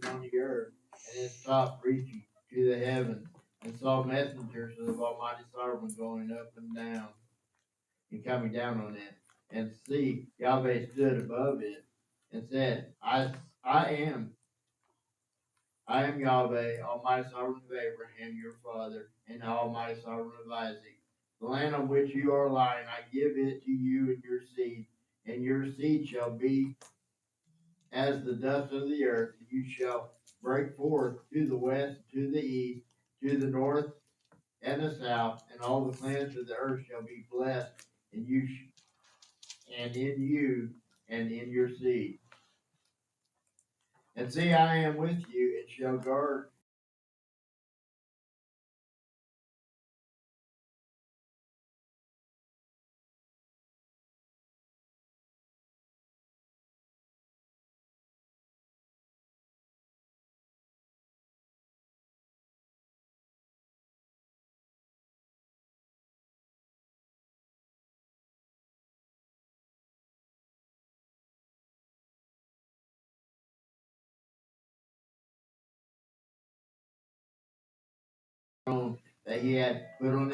on the earth, and its top reaching to the heavens, and saw messengers of Almighty Sovereign going up and down, and coming down on it. And see, Yahweh stood above it, and said, I am Yahweh, Almighty Sovereign of Abraham, your father, and the Almighty Sovereign of Isaac. The land on which you are lying, I give it to you and your seed shall be as the dust of the earth, and you shall break forth to the west, to the east, to the north, and the south, and all the clans of the earth shall be blessed, and and in you, and in your seed. And see, I am with you, and shall guard that he had put on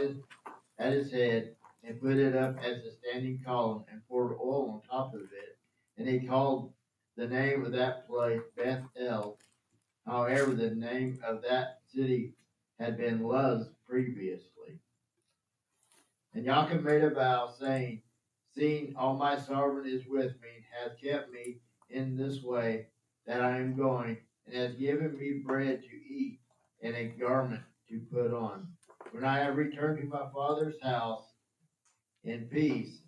at his head, and put it up as a standing column, and poured oil on top of it. And he called the name of that place Bethel. However, the name of that city had been Luz previously. And Yaakov made a vow, saying, seeing all my sovereign is with me, and hath kept me in this way that I am going, and has given me bread to eat, and a garment to put on. When I have returned to my father's house in peace,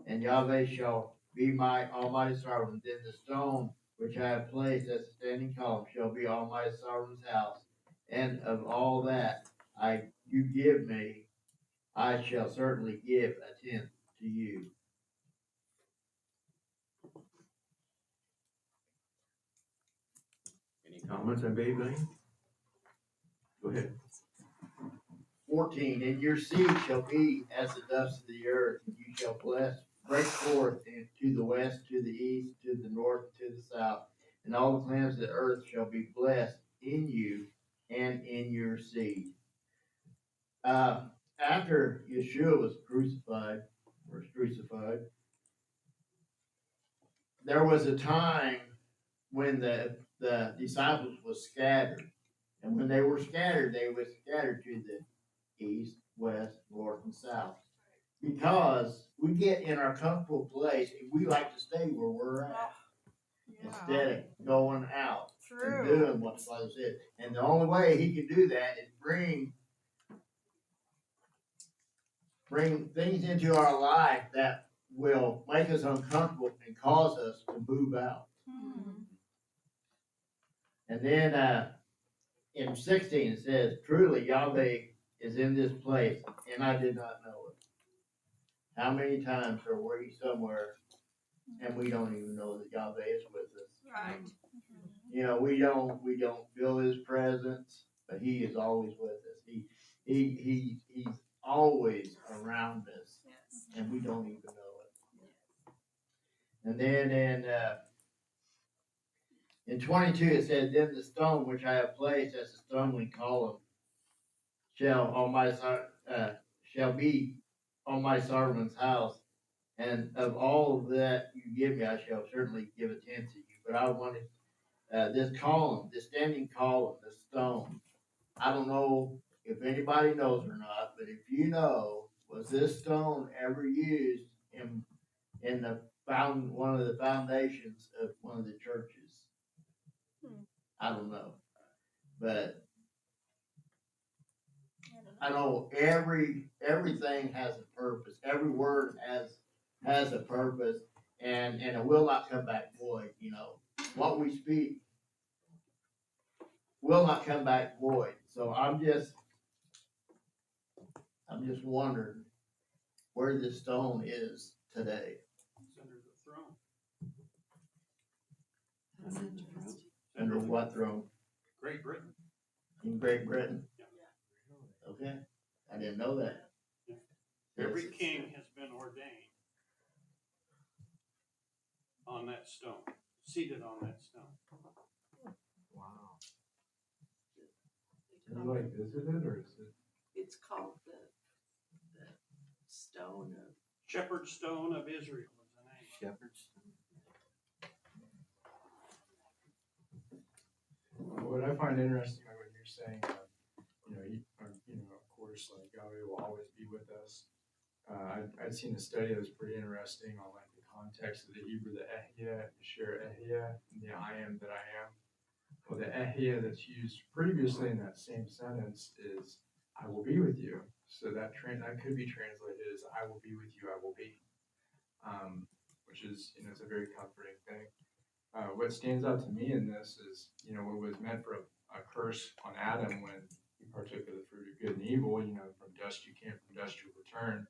and Yahweh shall be my almighty sovereign, then the stone which I have placed as a standing column shall be Almighty Sovereign's house, and of all that you give me, I shall certainly give a tenth to you. Any comments on baby? Go ahead. 14, and your seed shall be as the dust of the earth, and you shall break forth to the west, to the east, to the north, to the south, and all the clans of the earth shall be blessed in you and in your seed. After Yeshua was crucified, there was a time when the disciples was scattered. And when they were scattered to the east, west, north, and south. Because we get in our comfortable place and we like to stay where we're at. Instead of going out and doing what the Father said. And the only way he can do that is bring things into our life that will make us uncomfortable and cause us to move out. And then in 16 it says, truly Yahweh is in this place, and I did not know it. How many times are we somewhere and we don't even know that Yahweh is with us? Right. You know, we don't feel his presence, but he is always with us. He's always around us, and we don't even know it. And then in 22 it said, then the stone which I have placed as a stumbling column shall be on my servant's house, and of all that you give me, I shall certainly give a tenth to you. But I wanted this column, this standing column, this stone. I don't know if anybody knows or not, but if you know, was this stone ever used in one of the foundations of one of the churches? I don't know, but I know everything has a purpose. Every word has a purpose, and it will not come back void. You know, what we speak will not come back void. So I'm just wondering where this stone is today. It's under the throne. That's interesting. Under what throne? Great Britain. In Great Britain. Yeah. Okay, I didn't know that. Yeah. Every king has been ordained on that stone, seated on that stone. Wow. They Have call you it- visited or is it? It's called the stone of, Shepherd Stone of Israel is the name. Shepherds. What I find interesting, like when you're saying, of course, like Yahweh will always be with us. I'd seen a study that was pretty interesting on like the context of the Hebrew, the Ehiyah, Yeshua Ehiyah, and the I am that I am. Well, the Ehiyah that's used previously in that same sentence is I will be with you. So that could be translated as I will be with you, I will be. Which is, it's a very comforting thing. What stands out to me in this is, what was meant for a curse on Adam when he partook of the fruit of good and evil, from dust you came, from dust you return.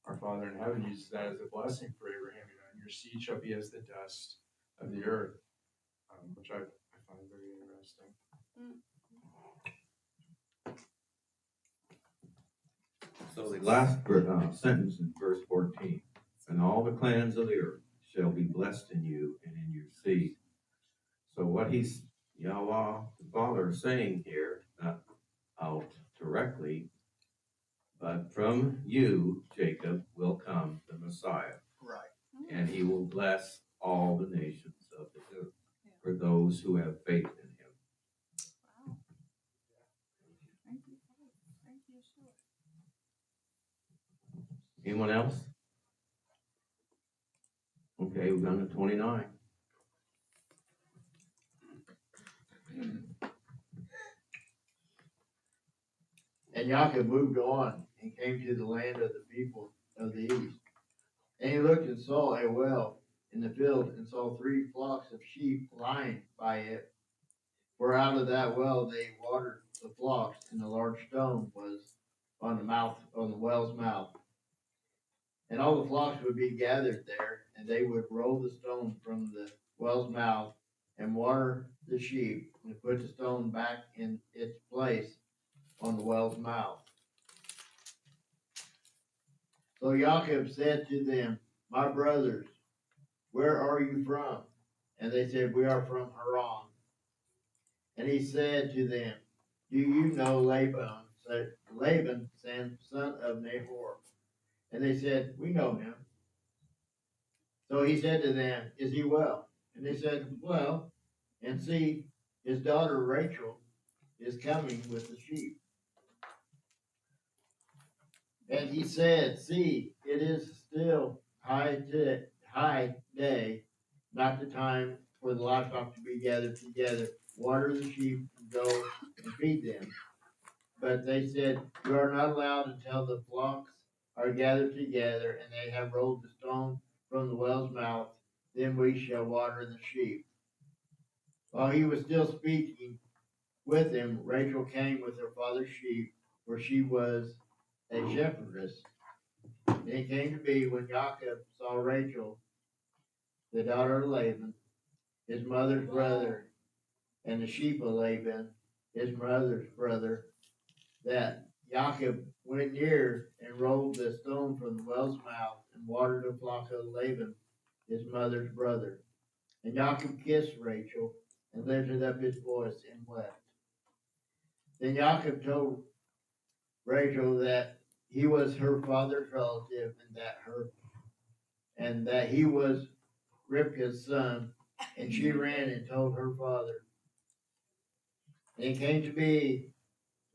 Our Father in heaven uses that as a blessing for Abraham, and your seed shall be as the dust of the earth, which I find very interesting. So the last sentence in verse 14, and all the clans of the earth shall be blessed in you and in your seed. So what Yahweh, the Father, is saying here, not out directly, but from you, Jacob, will come the Messiah. Right. And he will bless all the nations of the earth for those who have faith in him. wow. Thank you, Yeshua. Anyone else? Okay, we've gone to 29. And Yaakov moved on and came to the land of the people of the east. And he looked and saw a well in the field, and saw 3 flocks of sheep lying by it. For out of that well they watered the flocks, and a large stone was on the well's mouth. And all the flocks would be gathered there, and they would roll the stone from the well's mouth and water the sheep, and put the stone back in its place on the well's mouth. So Yaakov said to them, my brothers, where are you from? And they said, we are from Haran. And he said to them, do you know Laban, son of Nahor? And they said, we know him. So he said to them, is he well? And they said, well, and see, his daughter Rachel is coming with the sheep. And he said, see, it is still high day, not the time for the livestock to be gathered together. Water the sheep and go and feed them. But they said, you are not allowed until the flocks are gathered together and they have rolled the stone from the well's mouth. Then we shall water the sheep. While he was still speaking with him, Rachel came with her father's sheep, for she was a shepherdess. And it came to be when Jacob saw Rachel, the daughter of Laban, his mother's brother, and the sheep of Laban, his mother's brother, that Jacob went near and rolled the stone from the well's mouth and watered the flock of Laban, his mother's brother. And Jacob kissed Rachel and lifted up his voice and wept. Then Jacob told Rachel that he was her father's relative and that he was Rivka's son, and she ran and told her father. And it came to be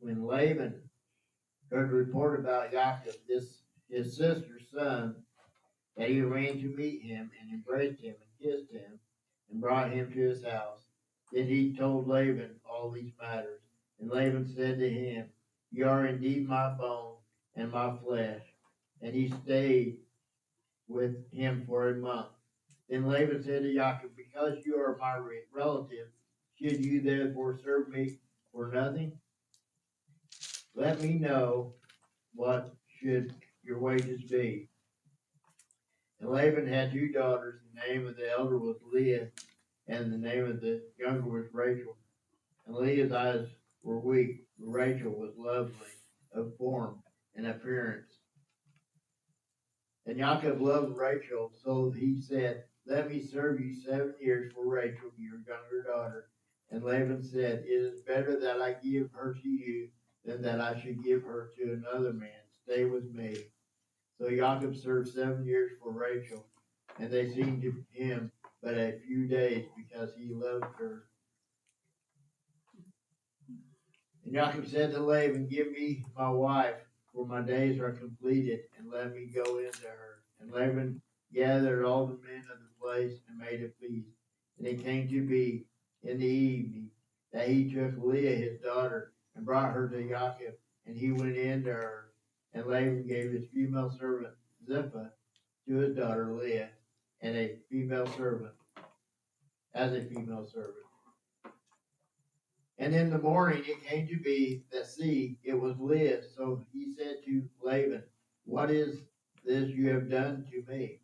when Laban heard a report about Jacob, his sister's son, that he ran to meet him and embraced him and kissed him and brought him to his house. Then he told Laban all these matters. And Laban said to him, you are indeed my bone and my flesh. And he stayed with him for a month. Then Laban said to Jacob, because you are my relative, should you therefore serve me for nothing? Let me know what should your wages be. And Laban had 2 daughters. The name of the elder was Leah, and the name of the younger was Rachel. And Leah's eyes were weak, but Rachel was lovely of form and appearance. And Jacob loved Rachel, so he said, let me serve you 7 years for Rachel, your younger daughter. And Laban said, it is better that I give her to you than that I should give her to another man. Stay with me. So Jacob served 7 years for Rachel, and they seemed to him but a few days because he loved her. And Jacob said to Laban, give me my wife, for my days are completed, and let me go into her. And Laban gathered all the men of the place and made a feast. And it came to be in the evening that he took Leah his daughter and brought her to Jacob, and he went in to her. And Laban gave his female servant Zilpah to his daughter Leah, and a female servant as a female servant. And in the morning it came to be that, see, it was Leah. So he said to Laban, what is this you have done to me?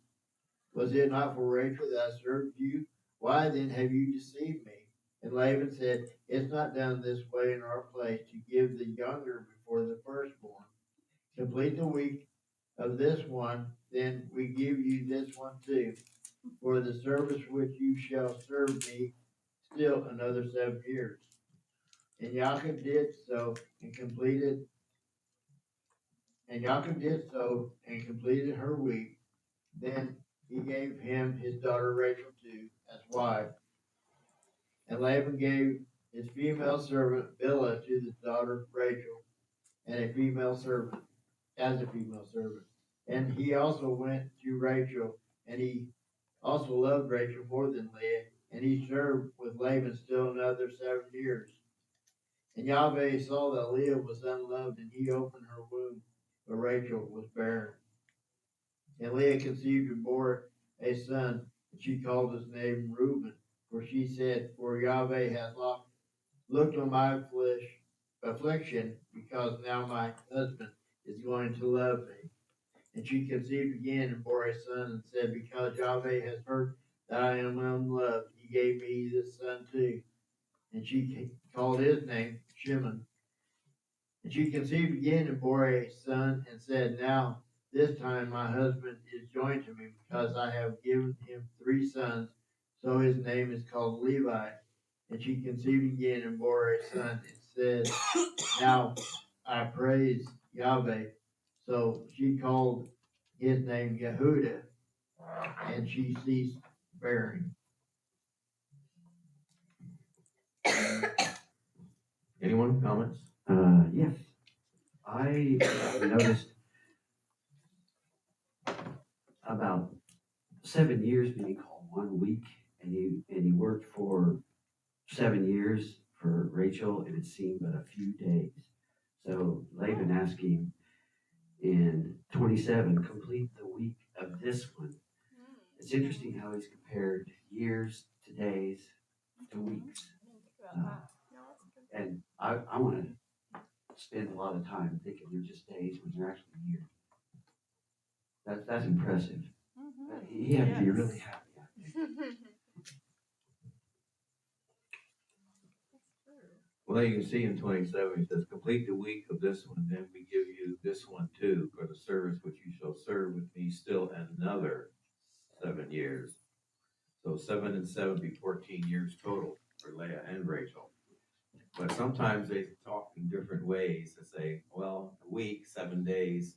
Was it not for Rachel that I served you? Why then have you deceived me? And Laban said, it's not done this way in our place to give the younger before the firstborn. Complete the week of this one, then we give you this one too, for the service which you shall serve me still another 7 years. And Jacob did so and completed her week. Then he gave him his daughter Rachel too as wife. And Laban gave his female servant Bilhah to his daughter Rachel, and a female servant as a female servant. And he also went to Rachel, and he also loved Rachel more than Leah, and he served with Laban still another 7 years. And Yahweh saw that Leah was unloved, and he opened her womb, but Rachel was barren. And Leah conceived and bore a son, and she called his name Reuben, for she said, for Yahweh has looked on my affliction, because now my husband is going to love me. And she conceived again and bore a son, and said, because Yahweh has heard that I am unloved, he gave me this son too. And she called his name Shimon. And she conceived again and bore a son, and said, now this time my husband is joined to me, because I have given him 3 sons. So his name is called Levi. And she conceived again and bore a son, and said, now I praise Yahweh. So she called his name Yehuda, and she ceased bearing. Anyone, comments? Yes. I noticed about 7 years being called 1 week, and he worked for 7 years for Rachel, and it seemed but a few days. So Laban asked him in 27, complete the week of this one. It's interesting how he's compared years to days to weeks. And I want to spend a lot of time thinking they're just days when they're actually years. That's impressive. He had to be really happy. Well, you can see in 27, it says, complete the week of this one, then we give you this one too, for the service which you shall serve with me still another 7 years. So 7 and 7 be 14 years total for Leah and Rachel. But sometimes they talk in different ways. They say, well, a week, 7 days.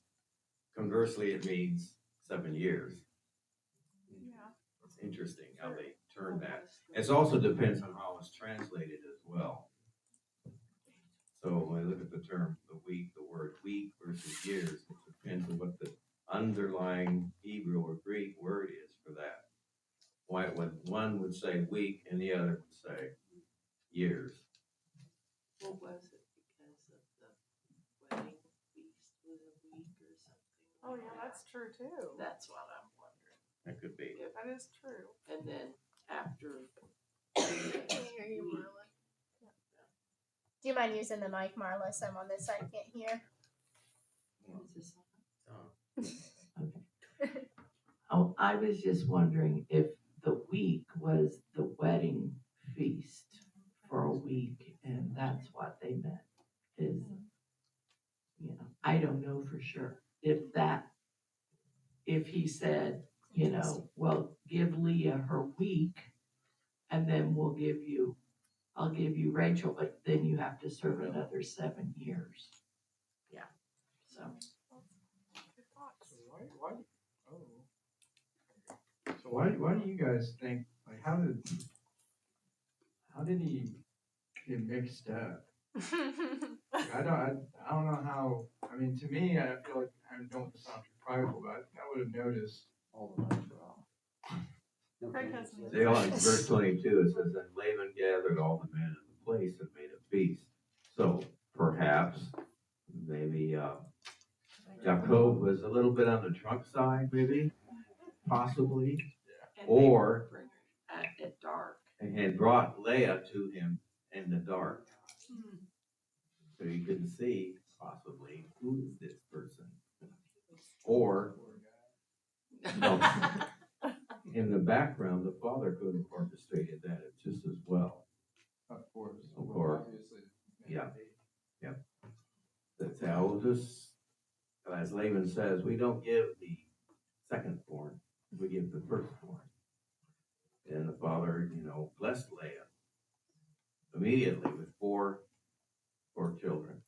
Conversely, it means 7 years. Yeah. It's interesting how they turn that. It also depends on how it's translated as well. So when I look at the term, the week, the word week versus years, it depends on what the underlying Hebrew or Greek word is for that. Why one would say week and the other would say years. What was it because of the wedding feast was a week or something? Oh, yeah, that's true too. That's what I'm wondering. That could be. Yeah, that is true. And then after. Can you hear you, Marla? Do you mind using the mic, Marla? So I'm on this side, can't hear. Oh, I was just wondering if the week was the wedding feast for a week, and that's what they meant. Is, you know, I don't know for sure if he said, you know, well, give Leah her week, and then I'll give you Rachel, but then you have to serve another 7 years. Yeah, so. Good thoughts. So why do you guys think, like, how did he get mixed up? Like, I don't know how, I mean, to me, I feel like, I don't sound too prideful, but I think I would have noticed. All the lights are off. Craig has me. They like verse 22, it says, "And Laban gathered all the men in the place and made a feast." So perhaps, maybe, Jacob was a little bit on the drunk side, maybe, possibly, And or at dark. and had brought Leah to him in the dark. So you can see, possibly, who is this person? Or, no, in the background, the father could have orchestrated that just as well. Of course. Of course. Obviously. Yeah. That's how just, as Laban says, we don't give the second born, we give the firstborn. And the father, blessed Leah immediately with four children.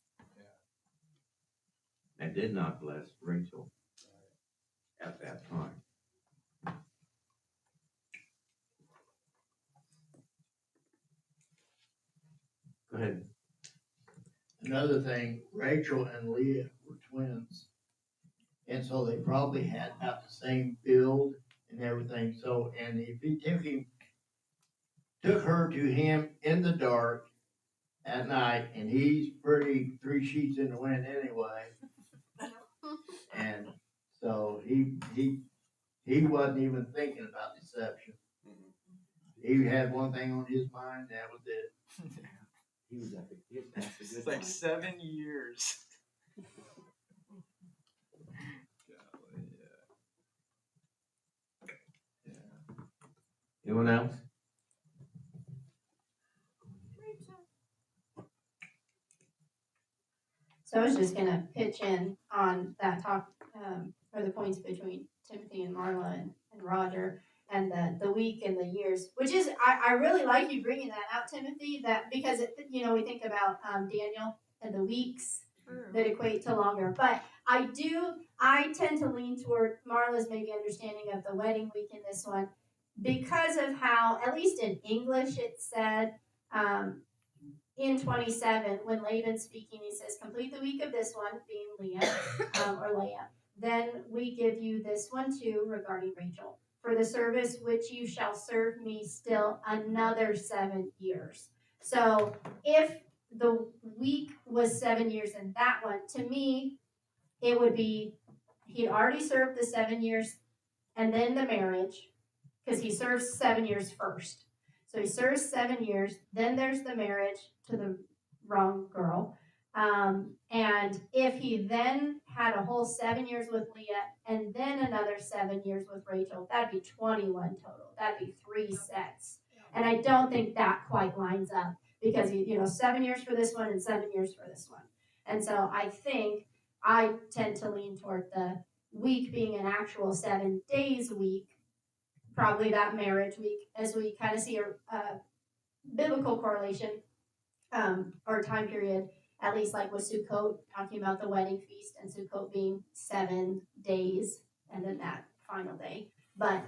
And did not bless Rachel at that time. Go ahead. Another thing, Rachel and Leah were twins. And so they probably had about the same build and everything. So, and if he took her to him in the dark at night, and he's pretty 3 sheets in the wind anyway. And so he wasn't even thinking about deception. He had one thing on his mind, that was it. He was at the past a It's good like time. 7 years. Anyone else? So I was just gonna pitch in on that talk, or the points between Timothy and Marla and Roger, and the week and the years, which is, I really like you bringing that out, Timothy, that, because we think about Daniel and the weeks that equate to longer, but I tend to lean toward Marla's maybe understanding of the wedding week in this one, because of how, at least in English, it said, in 27, when Laban's speaking, he says, "Complete the week of this one," being Leah, or Leah. "Then we give you this one too," regarding Rachel, "for the service which you shall serve me still another 7 years." So if the week was 7 years in that one, to me, it would be, he'd already served the 7 years and then the marriage, because he serves 7 years first. So he serves 7 years, then there's the marriage to the wrong girl. And if he then had a whole 7 years with Leah and then another 7 years with Rachel, that'd be 21 total. That'd be 3 sets. And I don't think that quite lines up, because 7 years for this one and 7 years for this one. And so I think I tend to lean toward the week being an actual 7 days week, probably that marriage week, as we kind of see a biblical correlation, or time period, at least like with Sukkot, talking about the wedding feast, and Sukkot being 7 days, and then that final day. But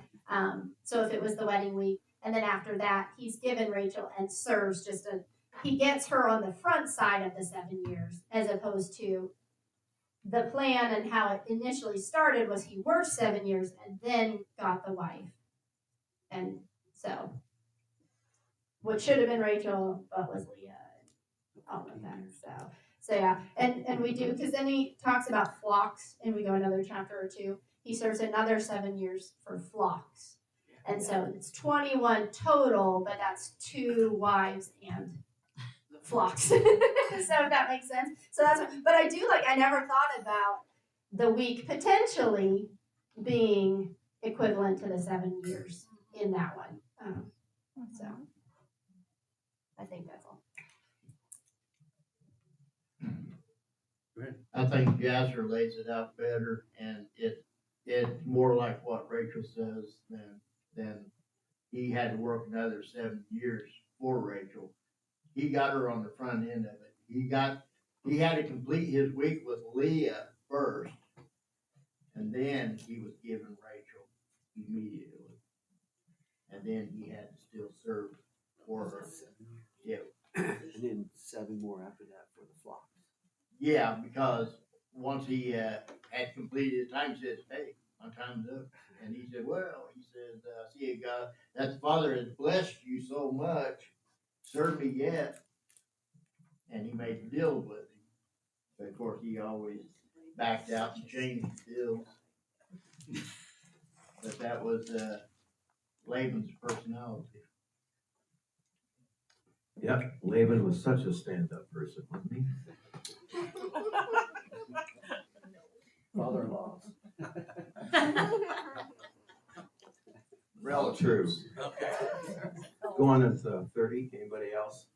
so if it was the wedding week, and then after that, he's given Rachel and serves he gets her on the front side of the 7 years, as opposed to the plan and how it initially started was he worked 7 years and then got the wife. And so, what should have been Rachel, but was Leah, and all of that. So yeah, and we do, because then he talks about flocks, and we go another chapter or two. He serves another 7 years for flocks, and so it's 21 total, but that's 2 wives and flocks. So if that makes sense. So but I never thought about the week potentially being equivalent to the 7 years in that one. So I think that's all. I think Jasper lays it out better, and it's more like what Rachel says than then he had to work another 7 years for Rachel. He got her on the front end of it. He had to complete his week with Leah first, and then he was given Rachel immediately. And then he had to still serve for her. Yeah. And then 7 more after that for the flocks. Yeah, because once he had completed his time, he says, "Hey, my time's up." And he said, "Well," he said, "see, God, that the Father has blessed you so much, serve me yet." And he made deals with him. But of course, he always backed out and changed the deals. But that was Laban's personality. Yep, Laban was such a stand-up person, wasn't he? Father-in-laws. Real true. Go on with 30, anybody else?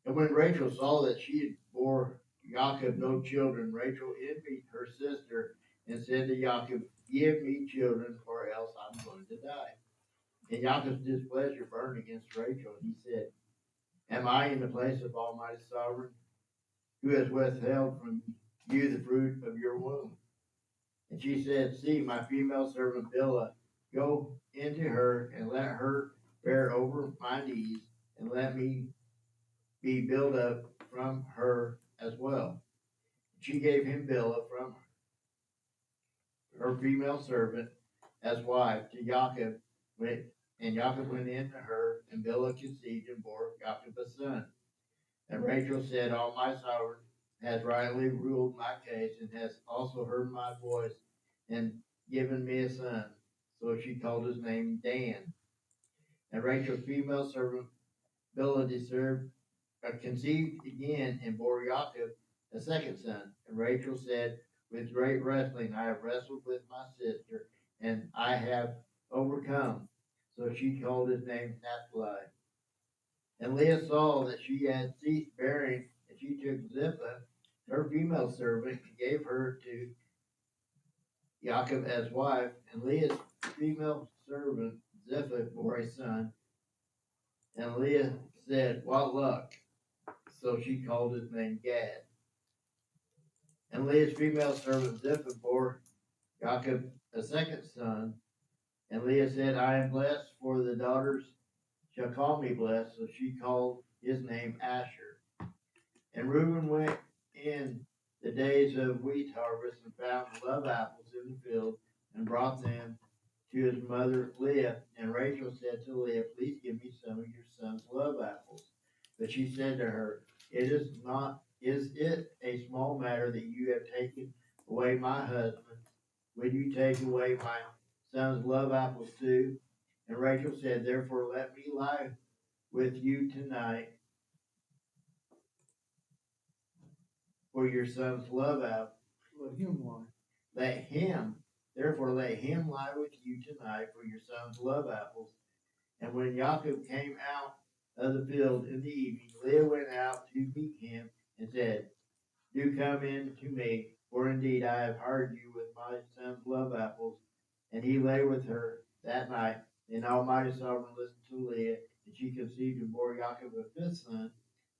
And when Rachel saw that she had bore Jacob no children, Rachel envied her sister and said to Jacob, "Give me children, or else I'm going to die." And Jacob's displeasure burned against Rachel, and he said, "Am I in the place of Almighty Sovereign, who has withheld from you the fruit of your womb?" And she said, "See, my female servant Bilhah, go into her and let her bear over my knees, and let me be built up from her as well." She gave him Bilhah from her female servant as wife to Jacob, and Jacob went in to her, and Bilhah conceived and bore Jacob a son. And Rachel said, "All my sovereign has rightly ruled my case, and has also heard my voice, and given me a son." So she called his name Dan. And Rachel's female servant Bilhah conceived again and bore Jacob a second son. And Rachel said, "With great wrestling I have wrestled with my sister, and I have overcome." So she called his name Naphtali. And Leah saw that she had ceased bearing, and she took Zilpah, her female servant, and gave her to Jacob as wife. And Leah's female servant Zilpah bore a son. And Leah said, "What luck!" So she called his name Gad. And Leah's female servant Zilpah bore Jacob a second son. And Leah said, "I am blessed, for the daughters shall call me blessed." So she called his name Asher. And Reuben went in the days of wheat harvest and found love apples in the field, and brought them to his mother Leah. And Rachel said to Leah, "Please give me some of your son's love apples." But she said to her, Is it a small matter that you have taken away my husband? Will you take away my son's love apples too?" And Rachel said, "Therefore let me lie with you tonight for your son's love apple. Therefore let him lie with you tonight for your son's love apples." And when Jacob came out of the field in the evening, Leah went out to meet him and said, "Do come in to me, for indeed I have hired you with my son's love apples." And he lay with her that night. And Almighty Sovereign listened to Leah, and she conceived and bore Jacob a fifth son.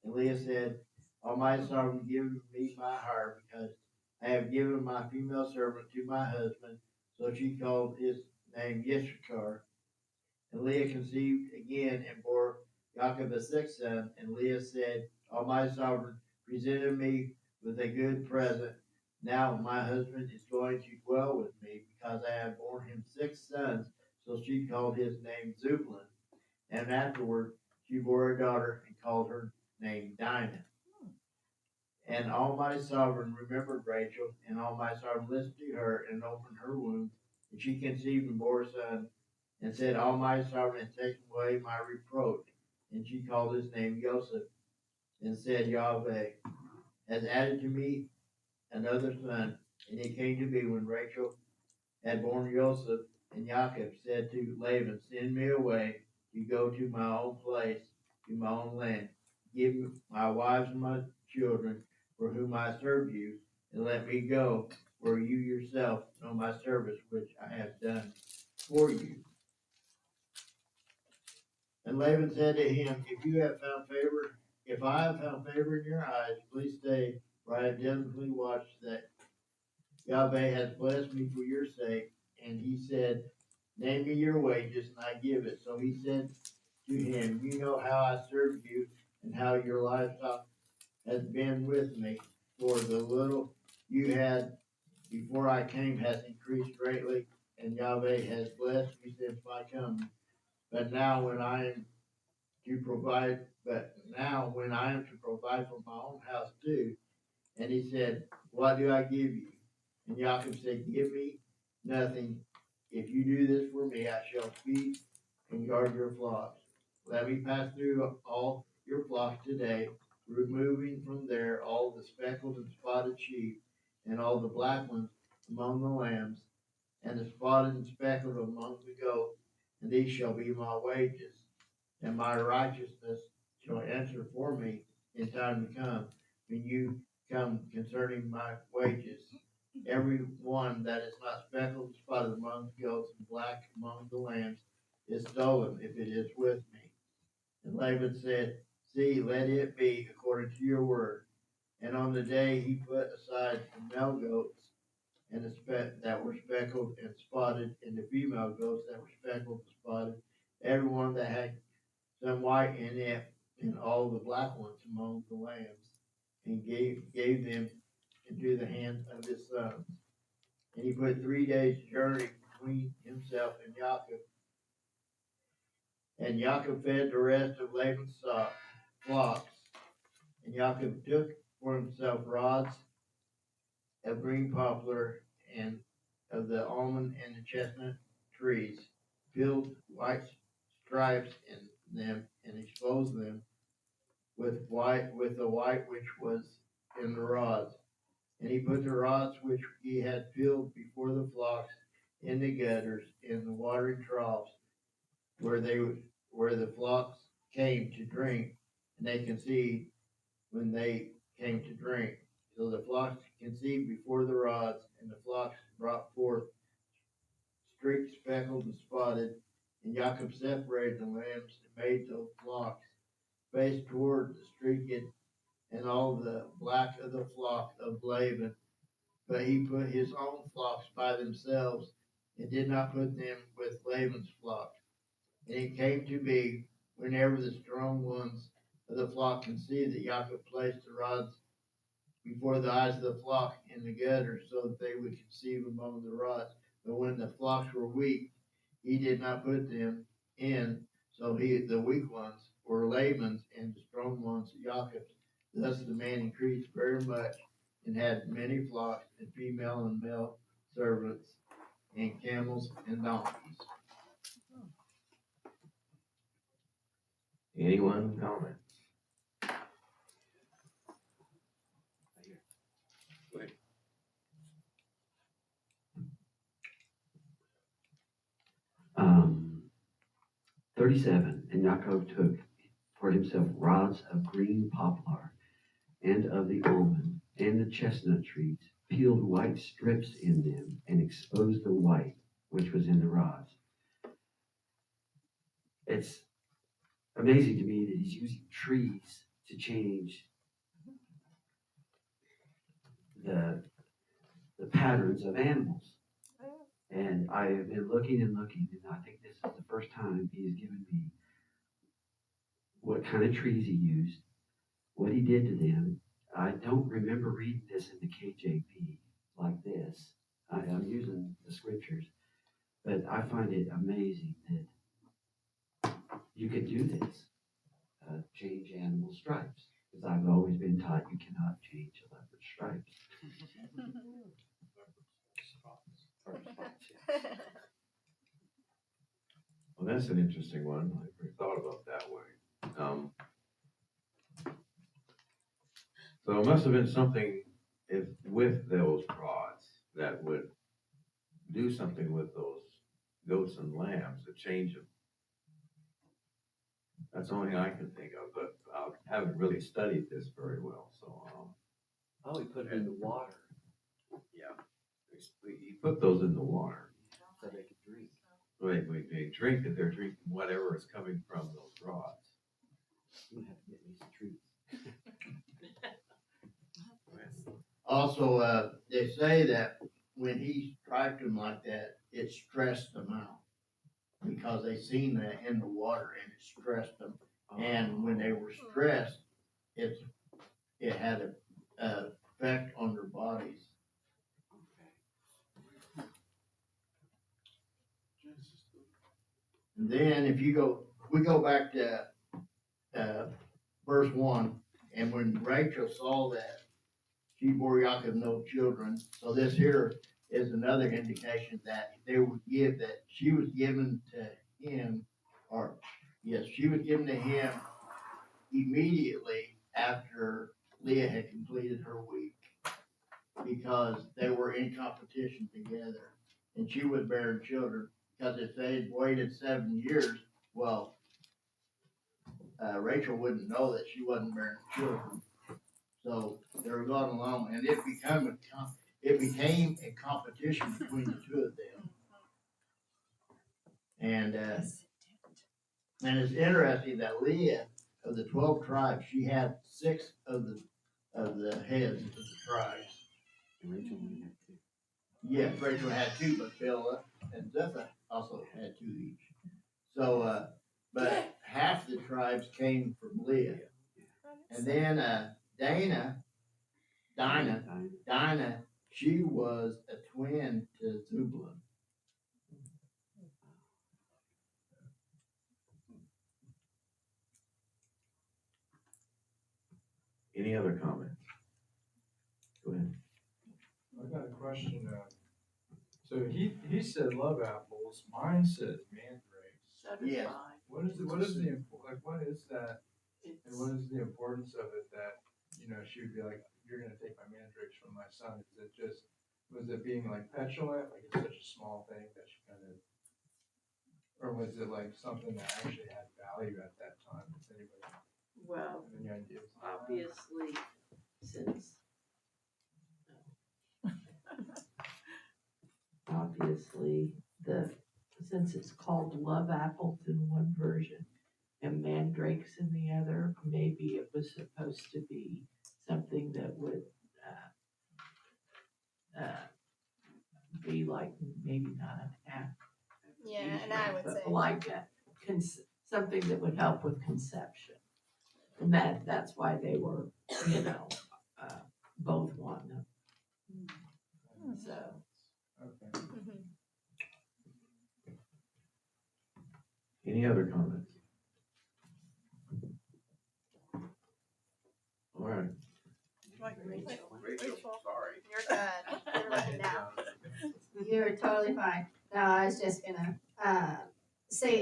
And Leah said, "Almighty Sovereign, give me my hire, because I have given my female servant to my husband." So she called his name Yishakar. And Leah conceived again and bore Jacob a sixth son. And Leah said, "Almighty Sovereign presented me with a good present. Now my husband is going to dwell with me, because I have borne him six sons." So she called his name Zublan. And afterward she bore a daughter, and called her name Dinah. And Almighty Sovereign remembered Rachel, and Almighty Sovereign listened to her, and opened her womb. And she conceived and bore a son, and said, "Almighty Sovereign has taken away my reproach." And she called his name Joseph, and said, "Yahweh has added to me another son." And it came to be, when Rachel had borne Joseph, and Jacob said to Laban, "Send me away to go to my own place, to my own land. Give me my wives and my children, for whom I serve you, and let me go, for you yourself know my service which I have done for you. And Laban said to him, if I have found favor in your eyes, please stay, for I have diligently watched that Yahweh has blessed me for your sake. And he said, name me your wages, and I give it. So he said to him, you know how I served you, and how your livestock has been with me. For the little you had before I came has increased greatly, and Yahweh has blessed me since my coming. But now when I am when I am to provide for my own house too. And he said, what do I give you? And Jacob said, give me nothing. If you do this for me, I shall feed and guard your flocks. Let me pass through all your flocks today, removing from there all the speckled and spotted sheep, and all the black ones among the lambs, and the spotted and speckled among the goats, and these shall be my wages, and my righteousness shall answer for me in time to come, when you come concerning my wages. Every one that is not speckled and spotted among the goats and black among the lambs is stolen if it is with me. And Laban said, see, let it be according to your word. And on the day he put aside the male goats and that were speckled and spotted, and the female goats that were speckled and spotted, every one that had some white in it, and all the black ones among the lambs, and gave them into the hands of his sons. And he put 3 days' journey between himself and Jacob. And Jacob fed the rest of Laban's flocks. And Jacob took for himself rods of green poplar and of the almond and the chestnut trees, filled white stripes in them, and exposed them with the white which was in the rods. And he put the rods which he had filled before the flocks in the gutters, in the watering troughs, where the flocks came to drink, and they conceived when they came to drink. So the flocks conceived before the rods, and the flocks brought forth streaked, speckled, and spotted. And Jacob separated the lambs and made the flocks face toward the streaked and all the black of the flock of Laban. But he put his own flocks by themselves, and did not put them with Laban's flock. And it came to be, whenever the strong ones of the flock conceived, that Jacob placed the rods before the eyes of the flock in the gutters, so that they would conceive among the rods. But when the flocks were weak, he did not put them in, so the weak ones were Laban's, and the strong ones Jacob's. Thus the man increased very much, and had many flocks, and female and male servants, and camels and donkeys. Anyone comment? 37, and Yaakov took for himself rods of green poplar, and of the almond, and the chestnut trees, peeled white strips in them, and exposed the white which was in the rods. It's amazing to me that he's using trees to change the patterns of animals. And I have been looking and looking, and I think this is the first time he has given me what kind of trees he used, what he did to them. I don't remember reading this in the KJV like this. I'm using the scriptures, but I find it amazing that you could do this, change animal stripes, because I've always been taught you cannot change a leopard stripes. Well, that's an interesting one. I never thought about that way. So it must have been something with those rods that would do something with those goats and lambs to change them. That's the only thing I can think of, but I haven't really studied this very well. So Oh, he put it in the water. You put those in the water. So they could drink. When they drink it, they're drinking whatever is coming from those rods. You have to get me some treats. Also, they say that when he striped them like that, it stressed them out because they seen that in the water and it stressed them. And when they were stressed, it had a effect on their bodies. And then if we go back to verse 1, and when Rachel saw that she bore Yaakov no children, so this here is another indication that she was given to him, she was given to him immediately after Leah had completed her week, because they were in competition together, and she was bearing children. Because if they had waited 7 years, well, Rachel wouldn't know that she wasn't bearing children. So they were going along, and it became a competition between the two of them. And it's interesting that Leah, of the 12 tribes, she had 6 of the heads of the tribes. And Rachel only had 2. Yes, Rachel had 2, but Bilhah and Zilpah also had 2 each. So, but half the tribes came from Leah. And then Dinah, she was a twin to Zebulun. Any other comments? Go ahead. I've got a question. So he said love apples. Mine says mandrakes. So does Yes. mine. What is that? And what is the importance of it that, she would be like, you're gonna take my mandrakes from my son? Was it being like petulant, like it's such a small thing that she kind of, or was it like something that actually had value at that time? Does anybody Well, have any ideas? obviously, since since it's called love apples in one version and mandrakes in the other, maybe it was supposed to be something that would be like, maybe not an act. Yeah, and I would but say. like something that would help with conception. And that's why they were, both one. So. Okay. Any other comments? All right. Rachel, sorry. You're good. You're looking down. You're totally fine. No, I was just gonna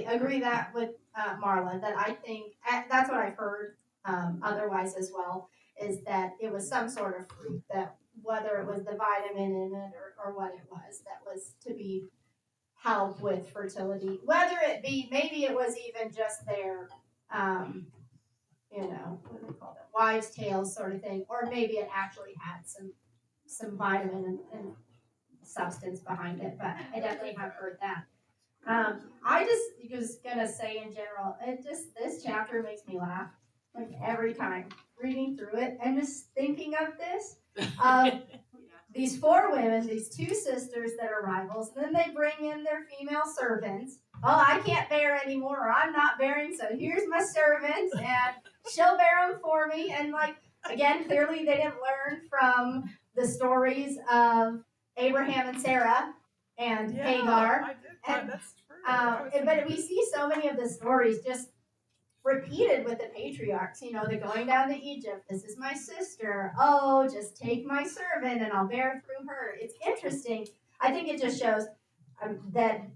agree that with Marla, that I think that's what I've heard otherwise as well, is that it was some sort of fruit, that whether it was the vitamin in it or what it was, that was to be help with fertility, whether it be, maybe it was even just their what do they call that, wives' tales sort of thing, or maybe it actually had some vitamin and substance behind it, but I definitely have heard that. I just was gonna say in general, this chapter makes me laugh, like every time reading through it and just thinking of this. These 4 women, these 2 sisters that are rivals, and then they bring in their female servants. Oh, I can't bear anymore, or I'm not bearing, so here's my servant, and she'll bear them for me. And again, clearly they didn't learn from the stories of Abraham and Sarah and Hagar. I did. And, That's true. but we see so many of the stories just repeated with the patriarchs. They're going down to Egypt. This is my sister. Oh, just take my servant and I'll bear through her. It's interesting. I think it just shows that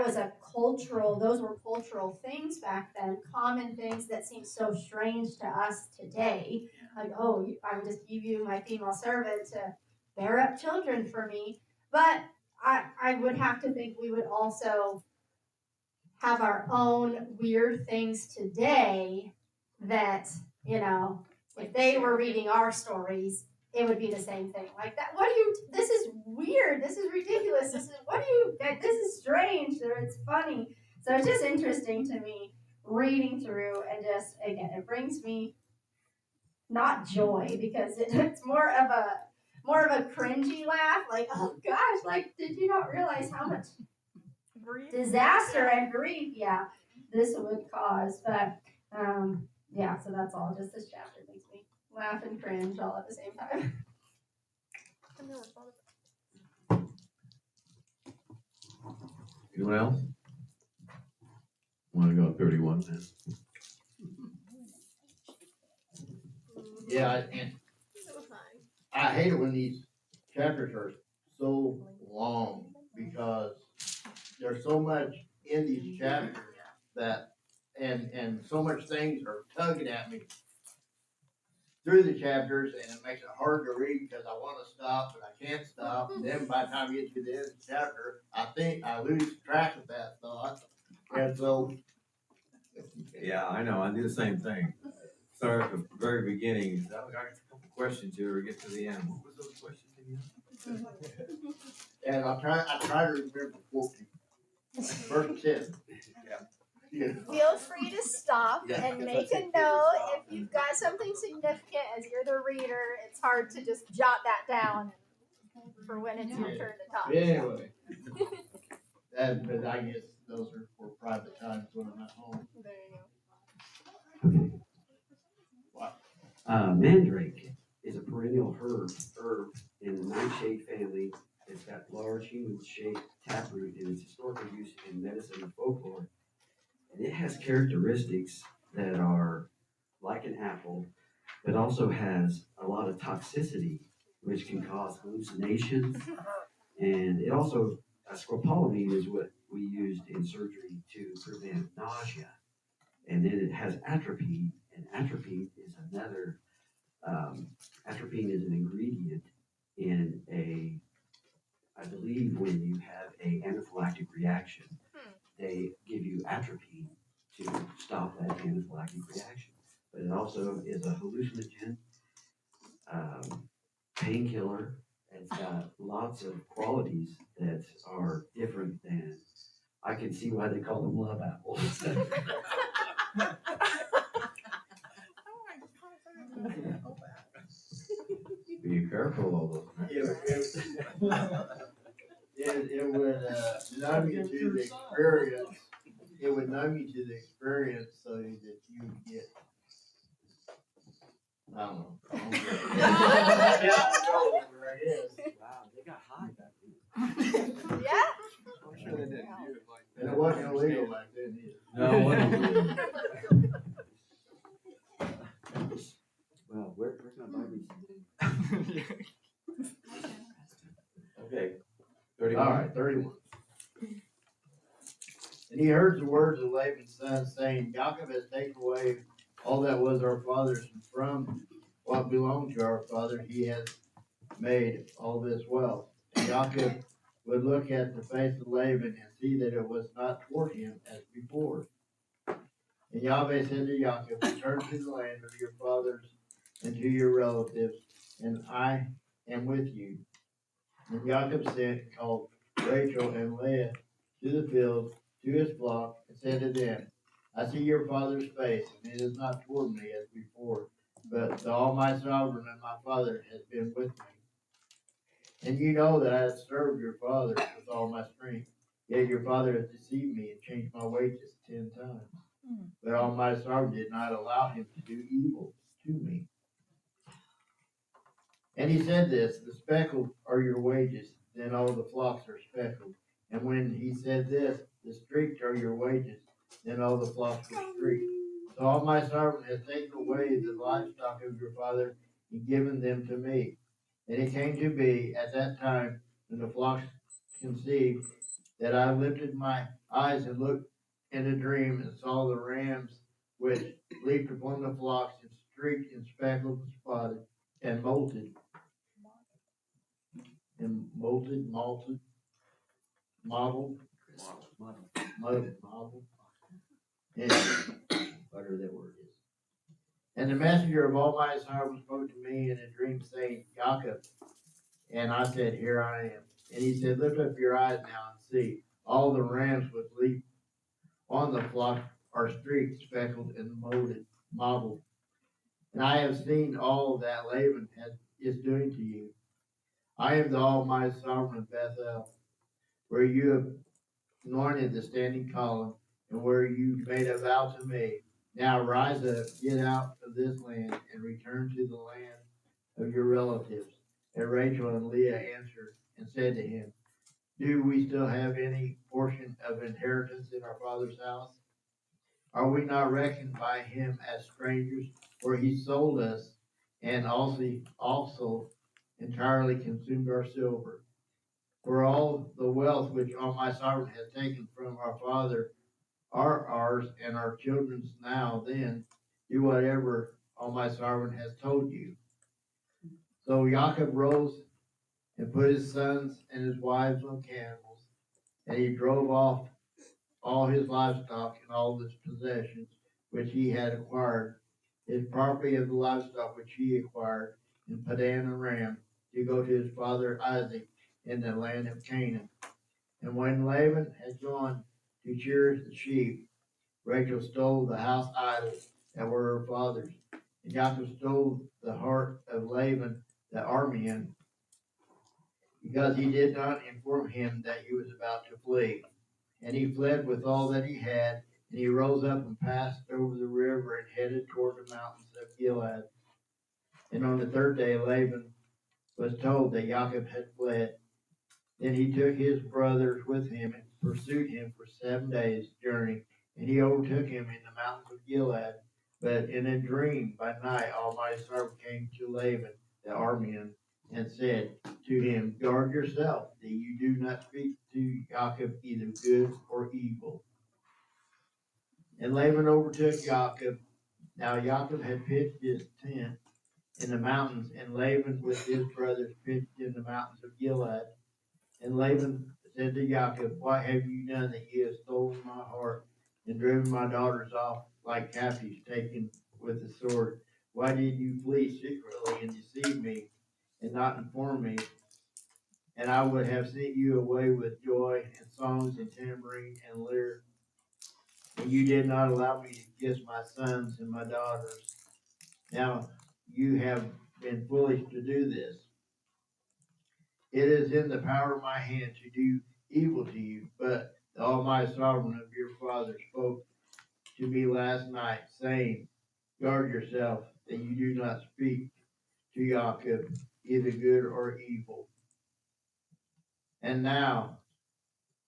was those were cultural things back then, common things that seem so strange to us today. Like, oh, I would just give you my female servant to bear up children for me. But I would have to think we would also have our own weird things today that, if they were reading our stories, it would be the same thing. Like that, what do you, this is weird, this is ridiculous, this is strange, or it's funny. So it's just interesting to me reading through and just, again, it brings me not joy because it's more of a cringy laugh, like, oh gosh, like, did you not realize how much disaster and grief, this would cause? But, so that's all. Just this chapter makes me laugh and cringe all at the same time. Anyone else? Want to go 31 then? Yeah, and I hate it when these chapters are so long because there's so much in these chapters that, and so much things are tugging at me through the chapters, and it makes it hard to read because I want to stop, but I can't stop. And then by the time you get to the end of the chapter, I think I lose track of that thought. And so, Yeah, I know. I do the same thing. Start at the very beginning. I got a couple questions here. We get to the end. What was those questions again? and I try to remember 14. Verse 10. Yeah. Feel free to stop and make a note if you've got something significant as you're the reader. It's hard to just jot that down for when it's your turn to talk. Anyway, but I guess those are for private times when I'm at home. There you go. Okay. Wow. Mandrake is a perennial herb in the nightshade family. It's got large human-shaped taproot and it's historically used in medicine and folklore. And it has characteristics that are like an apple, but also has a lot of toxicity, which can cause hallucinations. And it also, scopolamine is what we used in surgery to prevent nausea. And then it has atropine, and atropine is another, atropine is an ingredient in I believe when you have a anaphylactic reaction, they give you atropine to stop that anaphylactic reaction. But it also is a hallucinogen, painkiller. It's got lots of qualities that are different than, I can see why they call them love apples. Be careful of those. It would numb you to the experience. It would numb you to the experience so that you would get, I don't know. Wow, they got high back then. Yeah. I'm sure they didn't do it like that. And it wasn't illegal back then either. No, what Well, where can I buy these? Okay. All 31. right, 31. And he heard the words of Laban's son saying, Jacob has taken away all that was our father's, and from what belonged to our father he has made all this wealth. And Jacob would look at the face of Laban and see that it was not toward him as before. And Yahweh said to Jacob, return to the land of your fathers and to your relatives, and I am with you. And Jacob sent, called Rachel and Leah to the field, to his flock, and said to them, I see your father's face, and it is not toward me as before, but the Almighty Sovereign and my father has been with me. And you know that I have served your father with all my strength. Yet your father has deceived me and changed my wages 10 times. But Almighty Sovereign did not allow him to do evil to me. And he said this, the speckled are your wages, then all the flocks are speckled. And when he said this, the streaked are your wages, then all the flocks were streaked. So all my servant has taken away the livestock of your father and given them to me. And it came to be at that time when the flocks conceived that I lifted my eyes and looked in a dream and saw the rams which leaped upon the flocks and streaked and speckled and spotted and molted. And molted, malted, mottled, and whatever that word is. And the messenger of Almighty Sovereign spoke to me in a dream, saying, Jacob. And I said, Here I am. And he said, Lift up your eyes now and see. All the rams with leaf on the flock are streaked, speckled, and mottled. And I have seen all that Laban is doing to you. I am the Almighty Sovereign of Bethel, where you have anointed the standing column, and where you made a vow to me. Now rise up, get out of this land, and return to the land of your relatives. And Rachel and Leah answered and said to him, Do we still have any portion of inheritance in our father's house? Are we not reckoned by him as strangers? For he sold us, and also entirely consumed our silver. For all the wealth which Almighty Sovereign has taken from our father are ours and our children's now. Then do whatever Almighty Sovereign has told you. So Jacob rose and put his sons and his wives on camels, and he drove off all his livestock and all his possessions which he had acquired, his property of the livestock which he acquired in Padan Aram, to go to his father Isaac in the land of Canaan. And when Laban had gone to shear the sheep, Rachel stole the house idols that were her father's. And Jacob stole the heart of Laban the Aramean, because he did not inform him that he was about to flee. And he fled with all that he had, and he rose up and passed over the river and headed toward the mountains of Gilead. And on the third day Laban was told that Jacob had fled. Then he took his brothers with him and pursued him for 7 days' journey, and he overtook him in the mountains of Gilead. But in a dream by night Almighty Sovereign came to Laban the Aramean and said to him, Guard yourself, that you do not speak to Jacob either good or evil. And Laban overtook Jacob. Now Jacob had pitched his tent in the mountains, and Laban with his brothers pitched in the mountains of Gilead. And Laban said to Jacob, What have you done that you have stolen my heart and driven my daughters off like captives taken with the sword? Why did you flee secretly and deceive me and not inform me? And I would have sent you away with joy and songs and tambourine and lyre. And you did not allow me to kiss my sons and my daughters. Now you have been foolish to do this. It is in the power of my hand to do evil to you, but the Almighty Sovereign of your father spoke to me last night, saying, Guard yourself, that you do not speak to Jacob, either good or evil. And now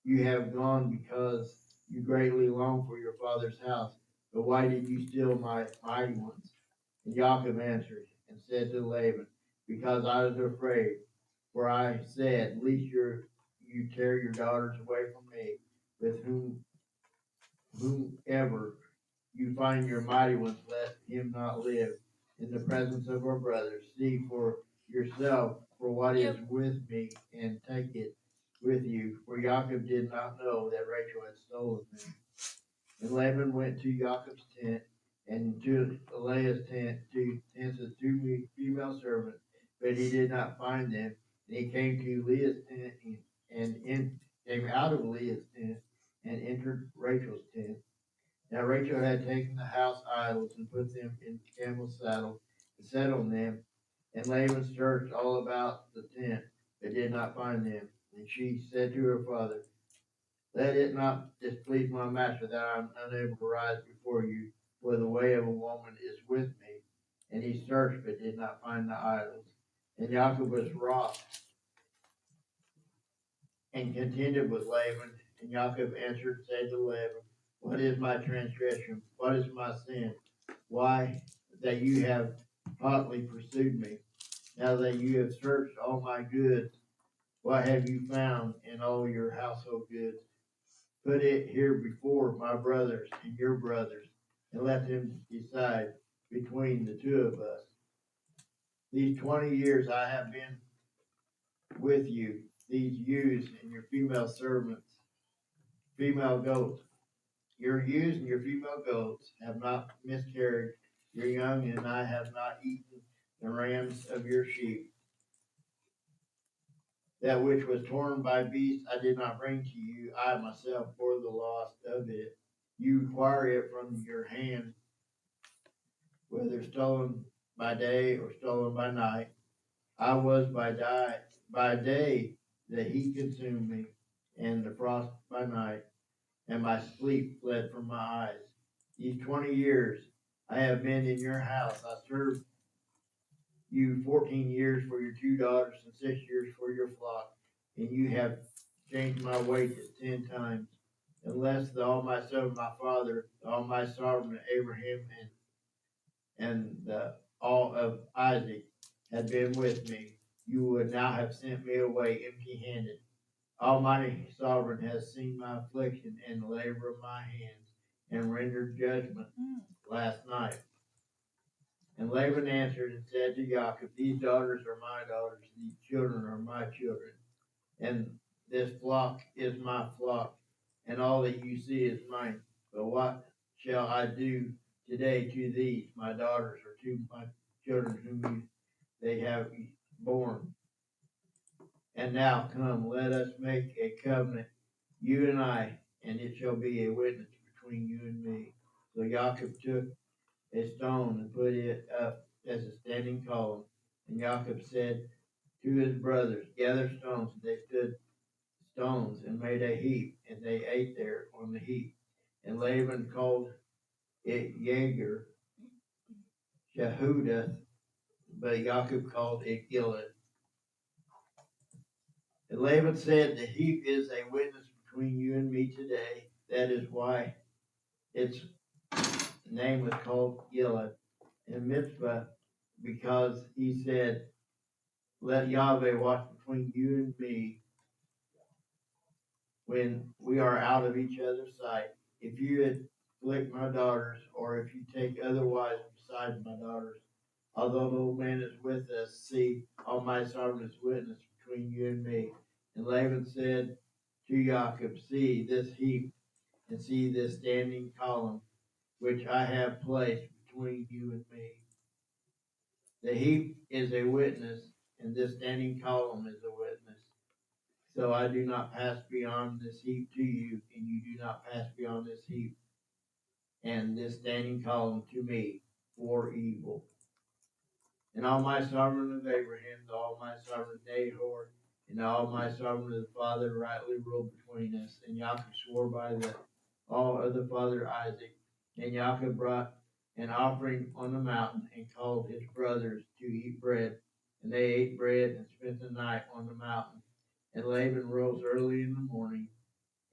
you have gone because you greatly long for your father's house. But why did you steal my mighty ones? And Jacob answered and said to Laban, Because I was afraid. For I said, Lest you tear your daughters away from me, with whomever you find your mighty ones, let him not live in the presence of our brothers. See for yourself for what is with me, and take it with you. For Jacob did not know that Rachel had stolen them. And Laban went to Jacob's tent, and to Leah's tent, to tents of 2 female servants, but he did not find them. And he came to Leah's tent, and came out of Leah's tent, and entered Rachel's tent. Now Rachel had taken the house idols and put them in camel's saddle and sat on them. And Laban searched all about the tent, but did not find them. And she said to her father, Let it not displease my master that I am unable to rise before you, for the way of a woman is with me. And he searched, but did not find the idols. And Jacob was wroth and contended with Laban. And Jacob answered and said to Laban, What is my transgression? What is my sin? Why, that you have hotly pursued me? Now that you have searched all my goods, what have you found in all your household goods? Put it here before my brothers and your brothers, and let them decide between the two of us. These 20 years I have been with you, these ewes and your female servants, female goats. Your ewes and your female goats have not miscarried, your young, and I have not eaten the rams of your sheep. That which was torn by beasts I did not bring to you. I myself bore the loss of it. You require it from your hand, whether stolen by day or stolen by night. I was by day the heat consumed me, and the frost by night, and my sleep fled from my eyes. These 20 years I have been in your house. I served you 14 years for your 2 daughters and 6 years for your flock, and you have changed my wages 10 times. Unless the Almighty Son of my father, the Almighty Sovereign Abraham, and the all of Isaac had been with me, you would now have sent me away empty-handed. Almighty Sovereign has seen my affliction and the labor of my hands, and rendered judgment last night. And Laban answered and said to Jacob, these daughters are my daughters, these children are my children, and this flock is my flock, and all that you see is mine. But what shall I do today to these, my daughters, or to my children whom they have borne? And now come, let us make a covenant, you and I, and it shall be a witness between you and me. So Jacob took a stone and put it up as a standing column. And Jacob said to his brothers, gather stones. And they stood stones and made a heap, and they ate there on the heap. And Laban called it Jager Shahudath, but Jacob called it Gilead. And Laban said, the heap is a witness between you and me today. That is why its name was called Gilead. And Mitzvah, because he said, let Yahweh watch between you and me when we are out of each other's sight. If you afflict my daughters, or if you take otherwise besides my daughters, although no man is with us, see, Almighty Sovereign is witness between you and me. And Laban said to Jacob, see this heap, and see this standing column, which I have placed between you and me. The heap is a witness, and this standing column is a witness. So I do not pass beyond this heap to you, and you do not pass beyond this heap and this standing column to me for evil. And Almighty Sovereign of Abraham, the Almighty Sovereign of Nahor, and the Almighty Sovereign of the Father rightly ruled between us. And Jacob swore by the all of the father Isaac. And Jacob brought an offering on the mountain and called his brothers to eat bread. And they ate bread and spent the night on the mountain. And Laban rose early in the morning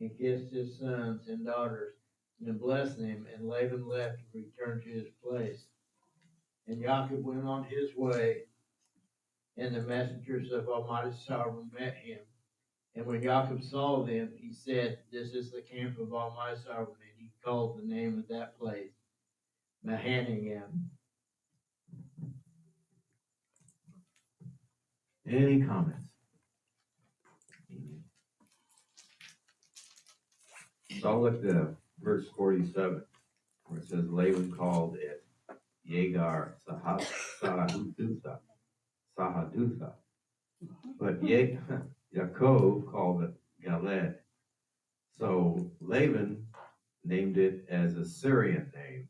and kissed his sons and daughters and blessed them. And Laban left and returned to his place. And Jacob went on his way, and the messengers of Almighty Sovereign met him. And when Jacob saw them, he said, this is the camp of Almighty Sovereign. And he called the name of that place Mahanaim. Any comments? So I'll look at verse 47, where it says Laban called it Yegar Sahadutha. But Yaakov called it Galed. So Laban named it as a Syrian name,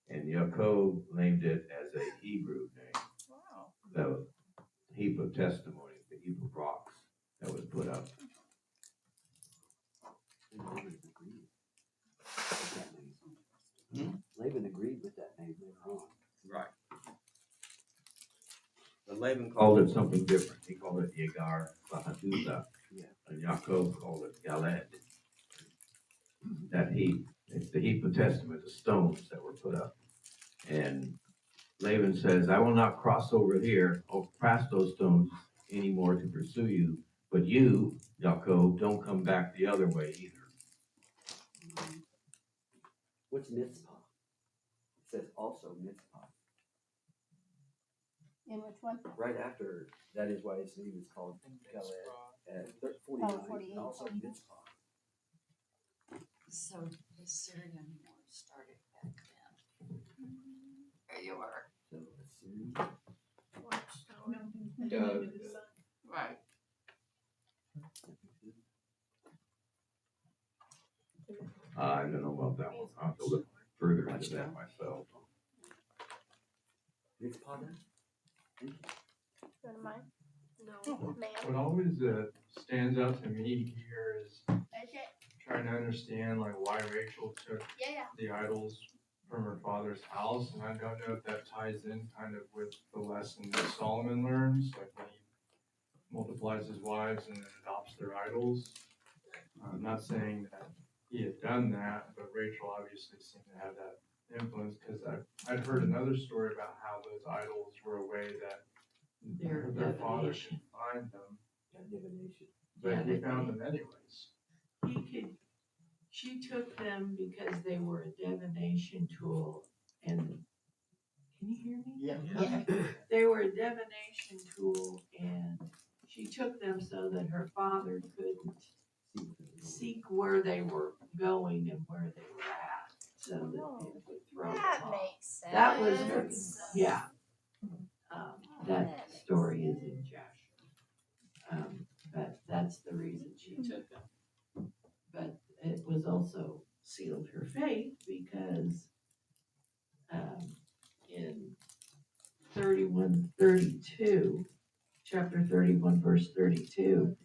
and Yaakov named it as a Hebrew name. Wow. The heap of testimony, the heap of rocks that was put up. Laban agreed with that name later on. Right. But Laban called it something different. He called it Yegar Sahadutha. Yeah. And Yaakov called it Galed. That heap, it's the heap of testament, the stones that were put up. And Laban says, I will not cross over here or past those stones anymore to pursue you. But you, Yaakov, don't come back the other way either. What's Mitzpah? It says also Mitzpah. In which one? Right after, that is why his name is called Galed at 49. Oh, 48. And also Mitzpah. So the Syrian war started back then. you were. So let's see. Right. I don't know about that one. I'll have to look further into that myself. Next part then? Thank you. Go to mine? No, ma'am. What always stands out to me here is Okay. trying to understand like why Rachel took Yeah. the idols from her father's house, and I don't know if that ties in kind of with the lesson that Solomon learns, like when he multiplies his wives and then adopts their idols. I'm not saying that he had done that, but Rachel obviously seemed to have that influence, because I'd heard another story about how those idols were a way that their father could find them, Divination. but Yeah, he they found could. them anyways. She took them because they were a divination tool, and can you hear me? Yeah. They were a divination tool, and she took them so that her father couldn't seek where they were going and where they were at, so that it would throw them That off. makes sense. That was her, yeah. That story is in Jasher. But that's the reason she took them. But it was also sealed her faith because in 31:32, chapter 31, verse 32,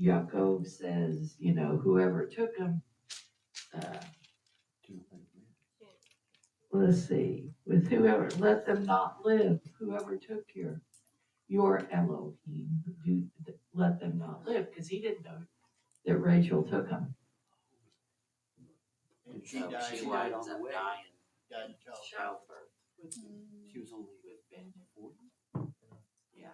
Yaakov says, you know, whoever took them, let's see, with whoever, let them not live, whoever took your Elohim, let them not live, because he didn't know that Rachel took them. And she So died. she She winds died up on the way. dying. Died in childbirth. Childbirth with, She was only with Ben. 40. Yeah.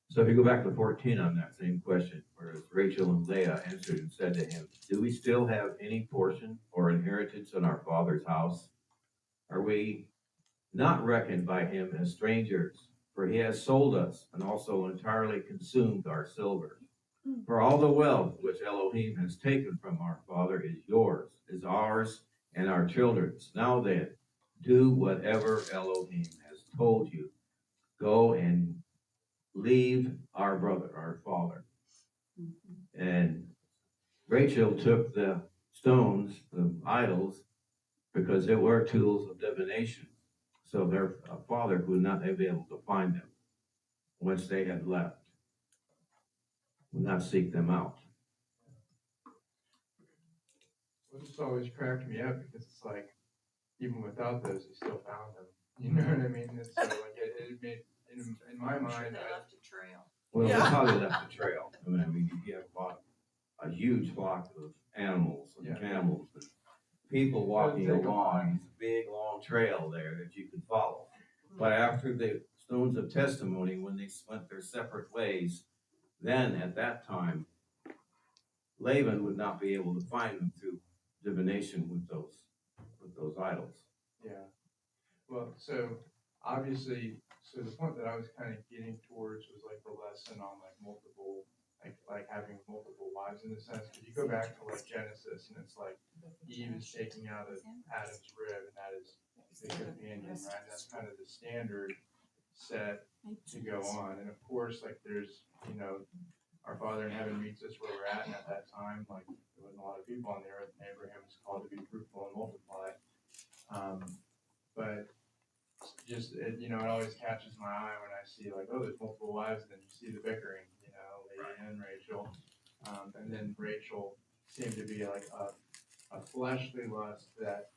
So if you go back to 14 on that same question, whereas Rachel and Leah answered and said to him, do we still have any portion or inheritance in our father's house? Are we not reckoned by him as strangers? For he has sold us and also entirely consumed our silver. For all the wealth which Elohim has taken from our father is yours, is ours, and our children's. Now then, do whatever Elohim has told you. Go and leave our brother, our father. And Rachel took the stones, the idols, because they were tools of divination. So their father would not be able to find them once they had left, would not seek them out. Well, this always cracked me up because it's like, even without those, he still found them. You know what I mean? It's so like it made in my mind. They left a trail. Well, they probably left the trail. I mean, you have a huge flock of animals and camels and people walking along. It's a big, long trail there that you can follow. But after the stones of testimony, when they went their separate ways, then at that time, Laban would not be able to find them through divination with those idols. Yeah. Well, so obviously, so the point that I was kind of getting towards was like the lesson on like multiple, like having multiple wives in a sense. If you go back to like Genesis, and it's like Eve is taking out of Adam's rib, and that is the companion, right? That's kind of the standard set to go on. And of course, like there's, you know, our Father in heaven meets us where we're at, and at that time, like there wasn't a lot of people on the earth, and Abraham was called to be fruitful and multiply. But just, it always catches my eye when I see like, oh, there's multiple wives, and then you see the bickering, you know, Leah and Rachel. And then Rachel seemed to be like a fleshly lust that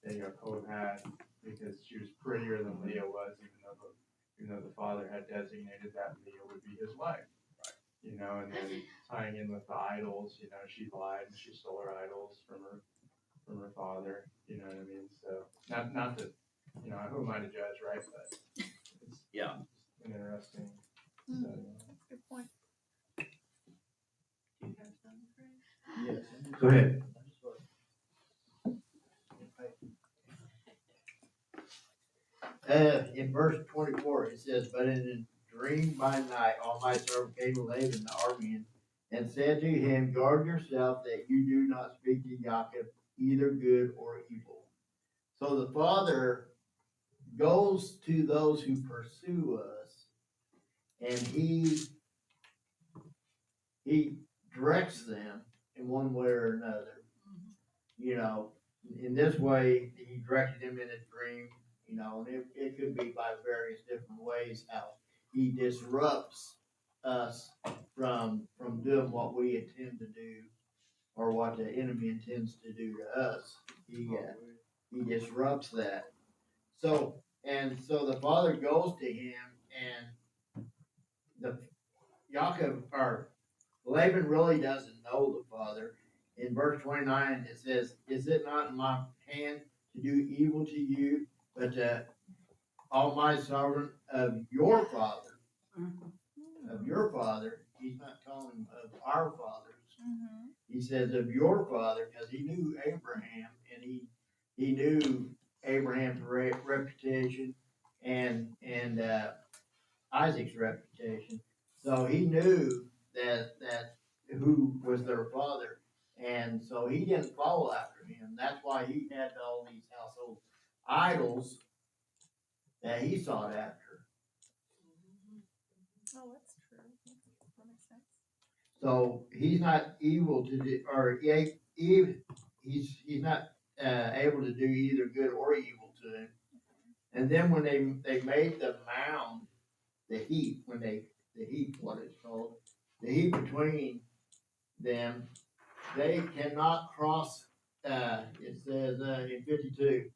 Yaakov had, because she was prettier than Leah was, even though the father had designated that Leah would be his wife. You know, and then tying in with the idols, you know, she lied and she stole her idols from her father. You know what I mean? So not that, you know, who am I to judge, right? But it's an interesting study. Good point. Yes. Go ahead. In verse 24, it says, but in a dream by night, all my servant came to Laban the Aramean and said to him, guard yourself that you do not speak to Jacob either good or evil. So the Father goes to those who pursue us, and he directs them in one way or another. You know, in this way, he directed him in a dream, you know, and it could be by various different ways how he disrupts us from doing what we intend to do or what the enemy intends to do to us. He disrupts that. So the Father goes to him, and the Jacob or Laban really doesn't know the Father. In verse 29, it says, "Is it not in my hand to do evil to you, but to Almighty Sovereign of your Father?" Of your Father. He's not calling him of our fathers. He says of your father, because he knew Abraham, and he knew Abraham's reputation and Isaac's reputation. So he knew that who was their father, and so he didn't follow after him. That's why he had all these household idols that he sought after. Oh, that's true. That makes sense. So he's not evil to do, or he's not able to do either good or evil to him. And then when they made the mound, the heap, what it's called, the heap between them, they cannot cross. It says in 52,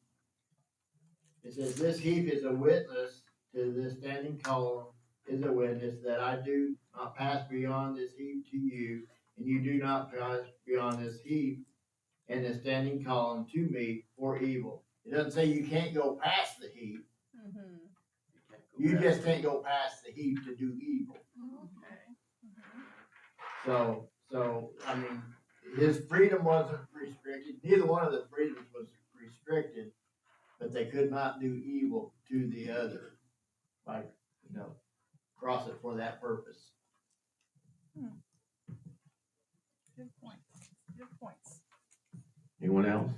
it says, "This heap is a witness to this standing column, is a witness that I do not pass beyond this heap to you, and you do not pass beyond this heap and the standing column to me for evil." It doesn't say you can't go past the heap. You just can't go past the heap to do evil. So I mean, his freedom wasn't restricted. Neither one of the freedoms was restricted, but they could not do evil to the other, like, you know, cross it for that purpose. Good points. Good points. Anyone else?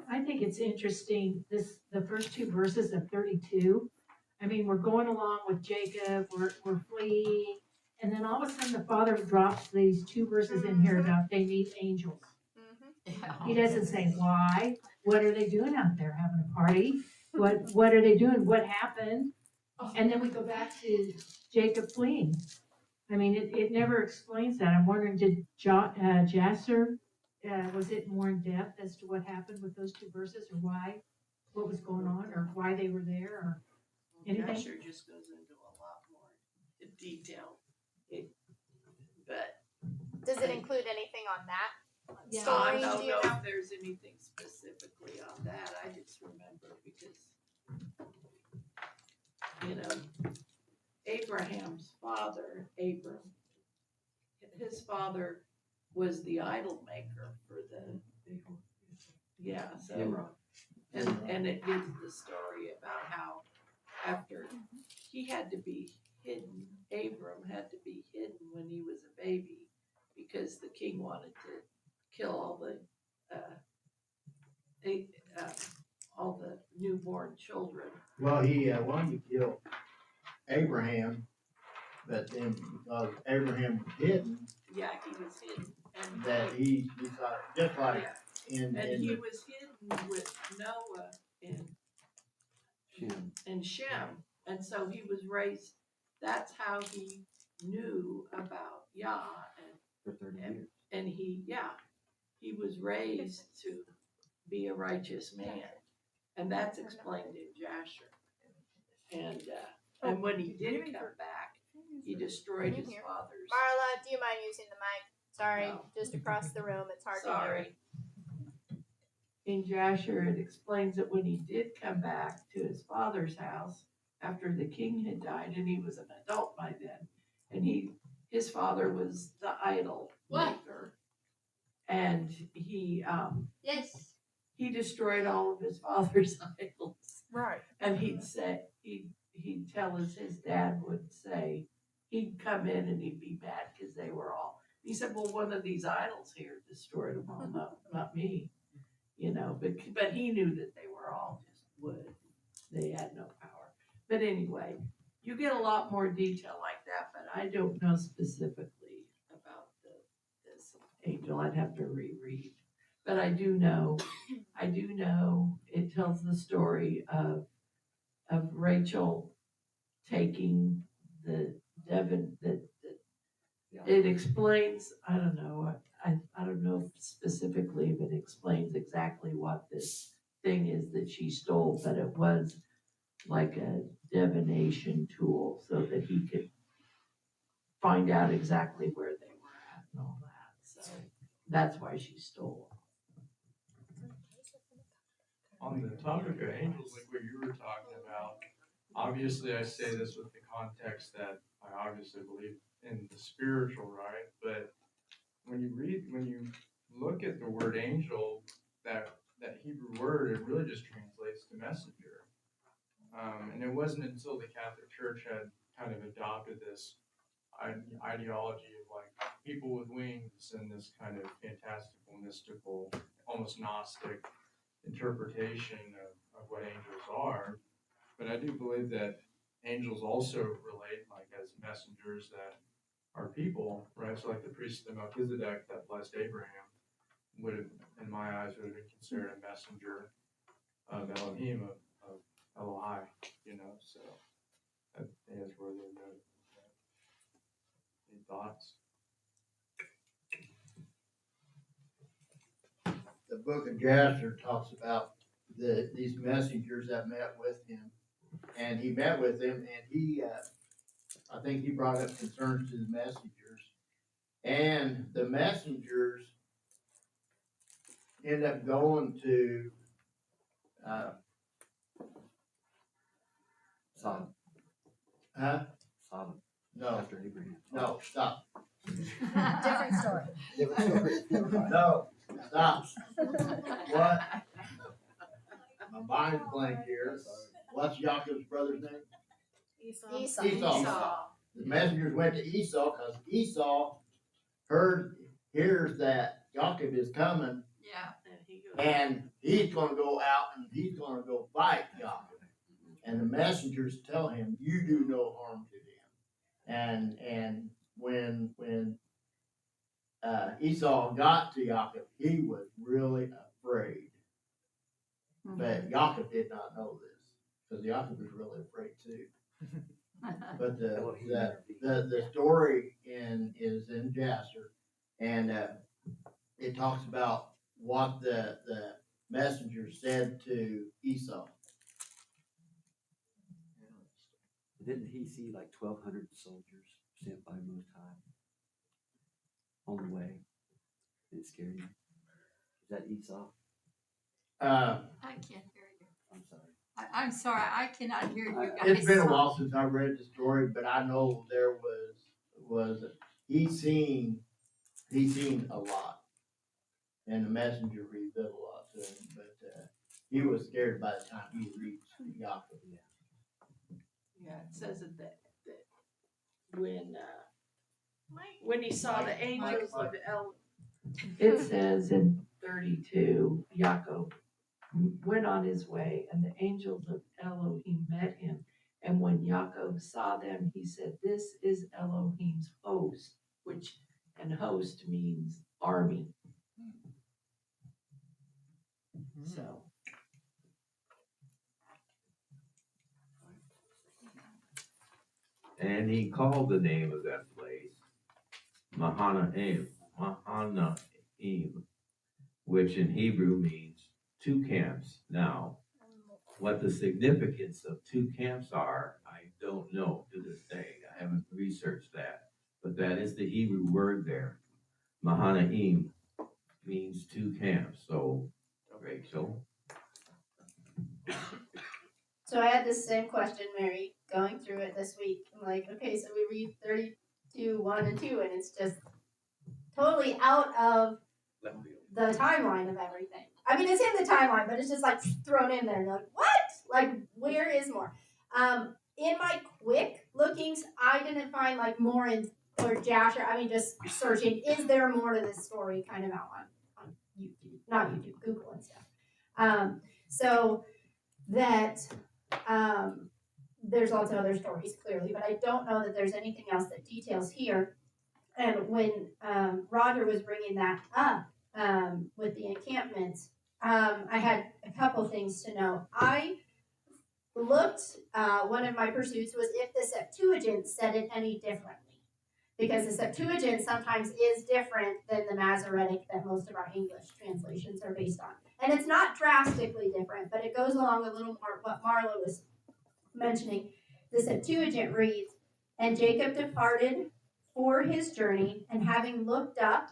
I think it's interesting, the first two verses of 32. I mean, we're going along with Jacob, we're fleeing, and then all of a sudden the Father drops these two verses in here about they meet angels. He doesn't say why. What are they doing out there? Having a party? What are they doing? What happened? And then we go back to Jacob fleeing. I mean, it never explains that. I'm wondering, did Jasser, was it more in depth as to what happened with those two verses, or why, what was going on, or why they were there, or anything? Jasher just goes into a lot more detail. But Does it include anything on that Yeah. story? I don't Do you know know? if there's anything specifically on that. I just remember because, you know, Abraham's father, Abram, his father was the idol maker for the, so, and it gives the story about how after he had to be hidden, Abram had to be hidden when he was a baby because the king wanted to kill all the newborn children. Well, he wanted to kill Abraham, but then because Abraham was hidden, Yeah, he was hidden. And that he thought, just like and he was hidden with Noah and Shem. And so he was raised, that's how he knew about Yah. For 30 years. And he was raised to be a righteous man. And that's explained in Jasher. And when he did come back, he destroyed his father's. Marla, do you mind using the mic? Sorry, No. just across the room. It's hard to hear. Sorry. In Jasher, it explains that when he did come back to his father's house after the king had died, and he was an adult by then, and his father was the idol maker, and he destroyed all of his father's idols. Right. And he'd say he'd tell us his dad would say, he'd come in and he'd be mad because they were all, he said, well, one of these idols here destroyed them all, not me. You know, but he knew that they were all just wood. They had no power. But anyway, you get a lot more detail like that, but I don't know specifically about this angel. I'd have to reread. But I do know it tells the story of Rachel taking the Devon, it explains, I don't know, I don't know specifically if it explains exactly what this thing is that she stole, but it was like a divination tool so that he could find out exactly where they were at and all that. So that's why she stole. On the topic of angels, like what you were talking about, obviously I say this with the context that I obviously believe in the spiritual, right? But when you look at the word angel, that Hebrew word, it really just translates to messenger. And it wasn't until the Catholic Church had kind of adopted this ideology of like people with wings and this kind of fantastical, mystical, almost Gnostic interpretation of what angels are. But I do believe that angels also relate like as messengers that are people, right? So like the priest of Melchizedek that blessed Abraham would have, in my eyes, would have been considered a messenger of Elohim, of Elohai, you know, so I think that's worthy of note. Any thoughts? The book of Jasher talks about these messengers that met with him, and he met with them, and he, I think he brought up concerns to the messengers, and the messengers end up going to Sodom. Huh? Sodom. No, After Abraham. no, stop. Different story. Different story. No, stop. What? My mind's blank here. What's Jacob's brother's name? Esau. The messengers went to Esau because Esau hears that Jacob is coming, and he's going to go out and he's going to go fight Jacob. And the messengers tell him, "You do no harm to them." And when Esau got to Jacob, he was really afraid. But Jacob did not know this because Jacob was really afraid too. But the story is in Jasher, and it talks about what the messenger said to Esau. Didn't he see like 1,200 soldiers sent by Most High on the way? Did it scare you? Is that Esau? I can't hear you. I'm sorry. I'm sorry, I cannot hear you guys. It's been a while since I read the story, but I know there was he seen a lot, and the messenger revealed a lot to him. But he was scared by the time he reached Jacob. Yeah, it says that when he saw the angels of it says in 32, Yaakov went on his way, and the angels of Elohim met him. And when Yaakov saw them, he said, "This is Elohim's host," and host means army. So. And he called the name of that place Mahanaim, which in Hebrew means two camps. Now, what the significance of two camps are, I don't know to this day. I haven't researched that. But that is the Hebrew word there. Mahanaim means two camps. So, Rachel. So I had this same question, Mary, going through it this week. I'm like, okay, so we read 32, 1 and 2, and it's just totally out of the timeline of everything. I mean, it's in the timeline, but it's just like thrown in there. And like, what? Like, where is more? in my quick lookings, I didn't find like more in or Jasher. I mean, just searching, is there more to this story? Kind of out on YouTube, not YouTube, Google and stuff. So that there's lots of other stories clearly, but I don't know that there's anything else that details here. And when Roger was bringing that up with the encampments, I had a couple things to know. I looked, one of my pursuits was if the Septuagint said it any differently. Because the Septuagint sometimes is different than the Masoretic that most of our English translations are based on. And it's not drastically different, but it goes along a little more what Marla was mentioning. The Septuagint reads, "And Jacob departed for his journey, and having looked up,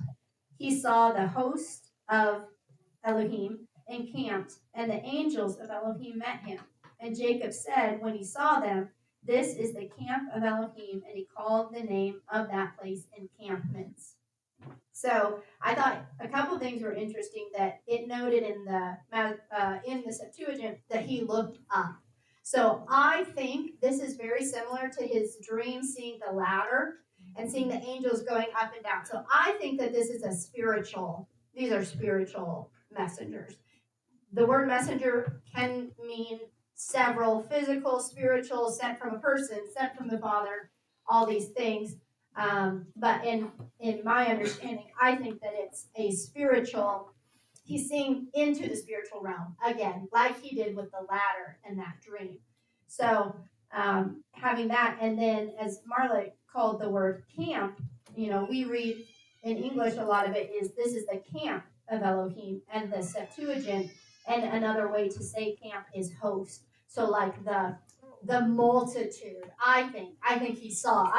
he saw the host of Elohim encamped, and the angels of Elohim met him. And Jacob said, when he saw them, this is the camp of Elohim, and he called the name of that place encampments." So I thought a couple things were interesting that it noted in the Septuagint that he looked up. So I think this is very similar to his dream, seeing the ladder and seeing the angels going up and down. So I think that this is these are spiritual messengers. The word messenger can mean several: physical, spiritual, sent from a person, sent from the Father, all these things. But in my understanding, I think that it's a spiritual, he's seeing into the spiritual realm, again, like he did with the ladder and that dream. So having that, and then as Marla called the word camp, we read in English a lot of it is, this is the camp of Elohim, and the Septuagint, and another way to say camp is host. So like the multitude, I think he saw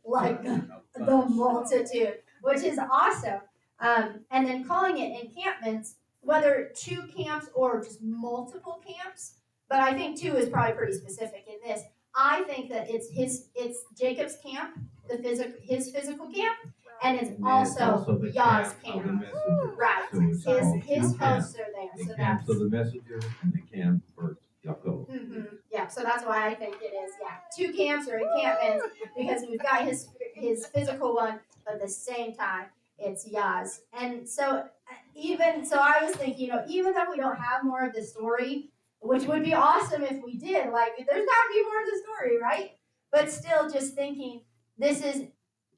like the multitude, which is awesome. And then calling it encampments, whether 2 camps or just multiple camps, but I think 2 is probably pretty specific in this. I think that it's Jacob's camp, his physical camp, and it's also Yah's camp. Right. So His hosts are there. the So camp of the messenger and the camp for Yaakov. Mm-hmm. Yeah, so that's why I think it is, 2 camps or encampments, because we've got his physical one, but at the same time, it's Yah's. And so I was thinking, even though we don't have more of the story, which would be awesome if we did, like, there's got to be more of the story, right? But still just thinking, this is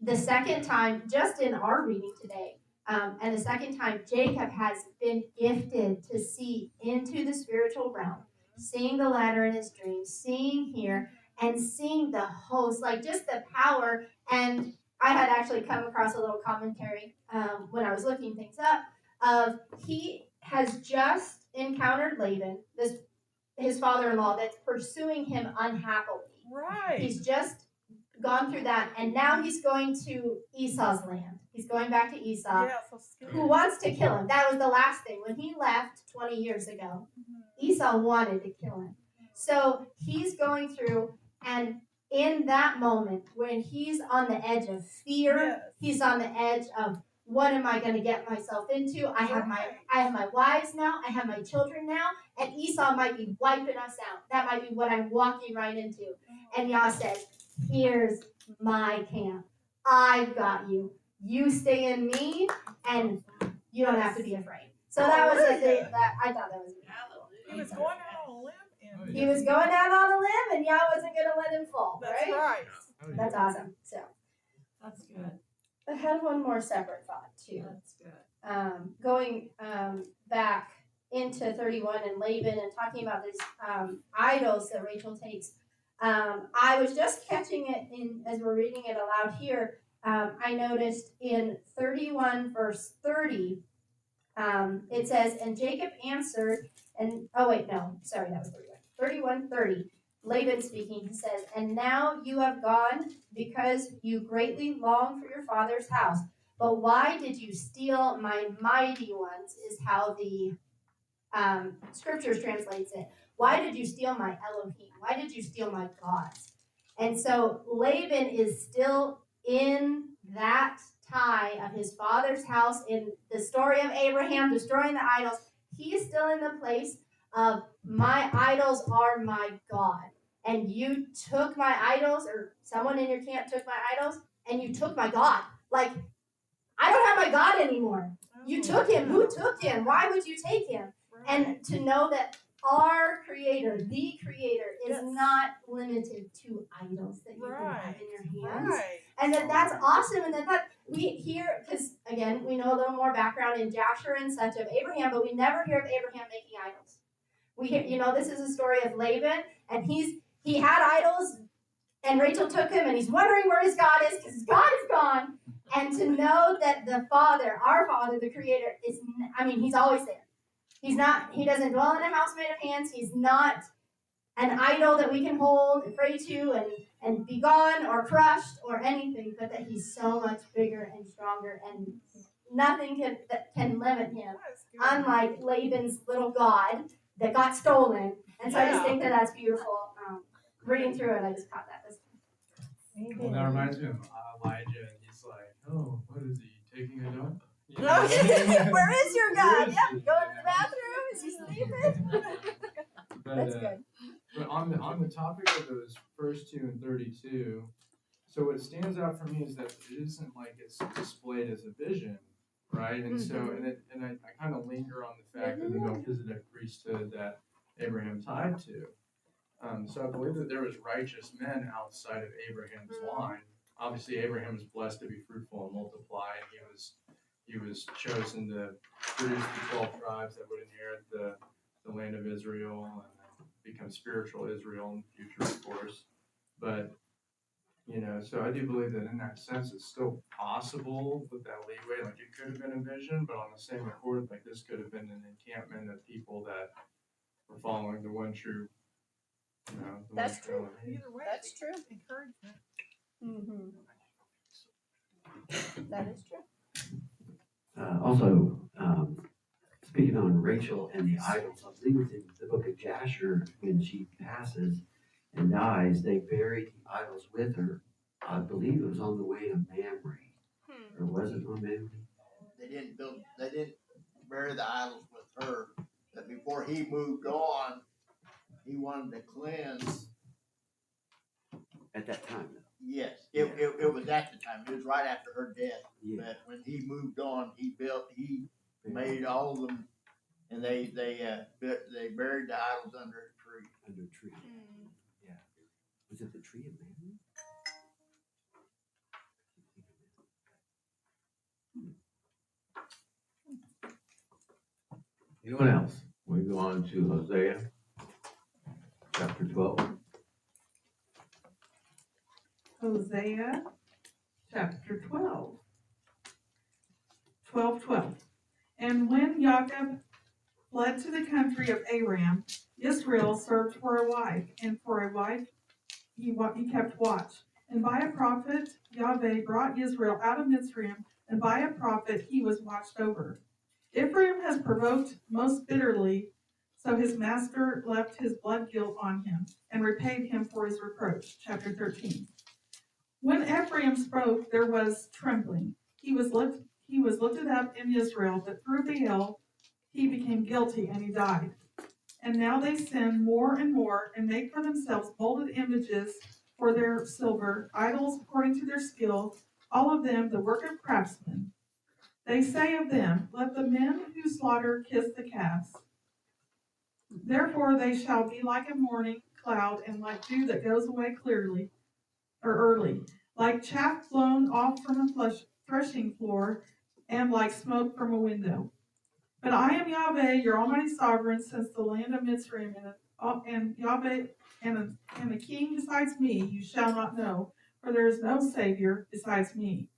the second time, just in our reading today, and the second time Jacob has been gifted to see into the spiritual realm, seeing the ladder in his dreams, seeing here, and seeing the host, like just the power. And I had actually come across a little commentary when I was looking things up of he has just encountered Laban, his father-in-law that's pursuing him unhappily. Right. He's just gone through that, and now he's going to Esau's land. He's going back to Esau, who wants to kill him. That was the last thing. When he left 20 years ago, Esau wanted to kill him. So he's going through, and in that moment, when he's on the edge of fear, he's on the edge of, what am I going to get myself into? I have my wives now. I have my children now. And Esau might be wiping us out. That might be what I'm walking right into. And Yah says, here's my camp. I've got you. You stay in me, and you don't have to be afraid. So that was the thing that I thought that was He was going out on a limb. He was going out on a limb, and Yah wasn't going to let him fall. That's right. That's awesome. So That's good. I had one more separate thought too. That's good. Going back into 31 and Laban and talking about these idols that Rachel takes. I was just catching it as we're reading it aloud here. I noticed in 31 verse 30, it says, and Jacob answered, and that was 31. 31:30. Laban speaking, he says, and now you have gone because you greatly long for your father's house. But why did you steal my mighty ones, is how the scriptures translates it. Why did you steal my Elohim? Why did you steal my gods? And so Laban is still in that tie of his father's house, in the story of Abraham destroying the idols. He is still in the place of, my idols are my God. and you took my idols, or someone in your camp took my idols, and you took my God. Like, I don't have my God anymore. You took him. Who took him? Why would you take him? And to know that our Creator, the Creator, is not limited to idols that you can have in your hands. And that's awesome. And that we hear, because again, we know a little more background in Jasher and such of Abraham, but we never hear of Abraham making idols. We hear, this is a story of Laban, and he had idols, and Rachel took him, and he's wondering where his God is, because his God is gone. And to know that the Father, our Father, the Creator, he's always there. He doesn't dwell in a house made of hands. He's not an idol that we can hold and pray to and be gone or crushed or anything, but that he's so much bigger and stronger, and nothing can limit him. Unlike Laban's little God that got stolen. And so I just think that that's beautiful. Reading through it, I just caught that this time. Well, that reminds me of Elijah, and he's like, oh, what is he, taking a dump? Where is your God? Yep, go to the bathroom. Is he sleeping? That's good. But on the topic of those first 2 and 32, so what stands out for me is that it isn't like it's displayed as a vision, right? And so, and I kind of linger on the fact of the Melchizedek priesthood that Abraham tied to. So I believe that there was righteous men outside of Abraham's line. Obviously, Abraham was blessed to be fruitful and multiply, and he was chosen to produce the 12 tribes that would inherit the land of Israel and become spiritual Israel in the future, of course. But, so I do believe that in that sense, it's still possible with that leeway. Like, it could have been a vision, but on the same accord, like, this could have been an encampment of people that were following the one true. That's true. Either way, That's true. Encouragement. That is true. Also, speaking on Rachel and the idols, I believe it's in the book of Jasher, when she passes and dies, they buried the idols with her. I believe it was on the way to Mamre. Or was it on Mamre? They didn't bury the idols with her, but before he moved on, he wanted to cleanse. At that time, though. Yes, it was at the time. It was right after her death. Yeah. But when he moved on, he made all of them, and they buried the idols under a tree. Under a tree. Yeah. Was it the tree of Mamre? Anyone else? We go on to Hosea, chapter 12. Hosea chapter 12. 12:12. And when Jacob fled to the country of Aram, Israel served for a wife, and for a wife he kept watch. And by a prophet Yahweh brought Israel out of Mitzrayim, and by a prophet he was watched over. Ephraim has provoked most bitterly, so his master left his blood guilt on him, and repaid him for his reproach. Chapter 13. When Ephraim spoke, there was trembling. He was lifted up in Israel, but through Baal he became guilty, and he died. And now they sin more and more, and make for themselves molded images for their silver, idols according to their skill, all of them the work of craftsmen. They say of them, let the men who slaughter kiss the calves. Therefore they shall be like a morning cloud, and like dew that goes away early, like chaff blown off from a threshing floor, and like smoke from a window. But I am Yahweh, your almighty sovereign, since the land of Mitzrayim, and Yahweh, and a king besides me you shall not know, for there is no Savior besides me.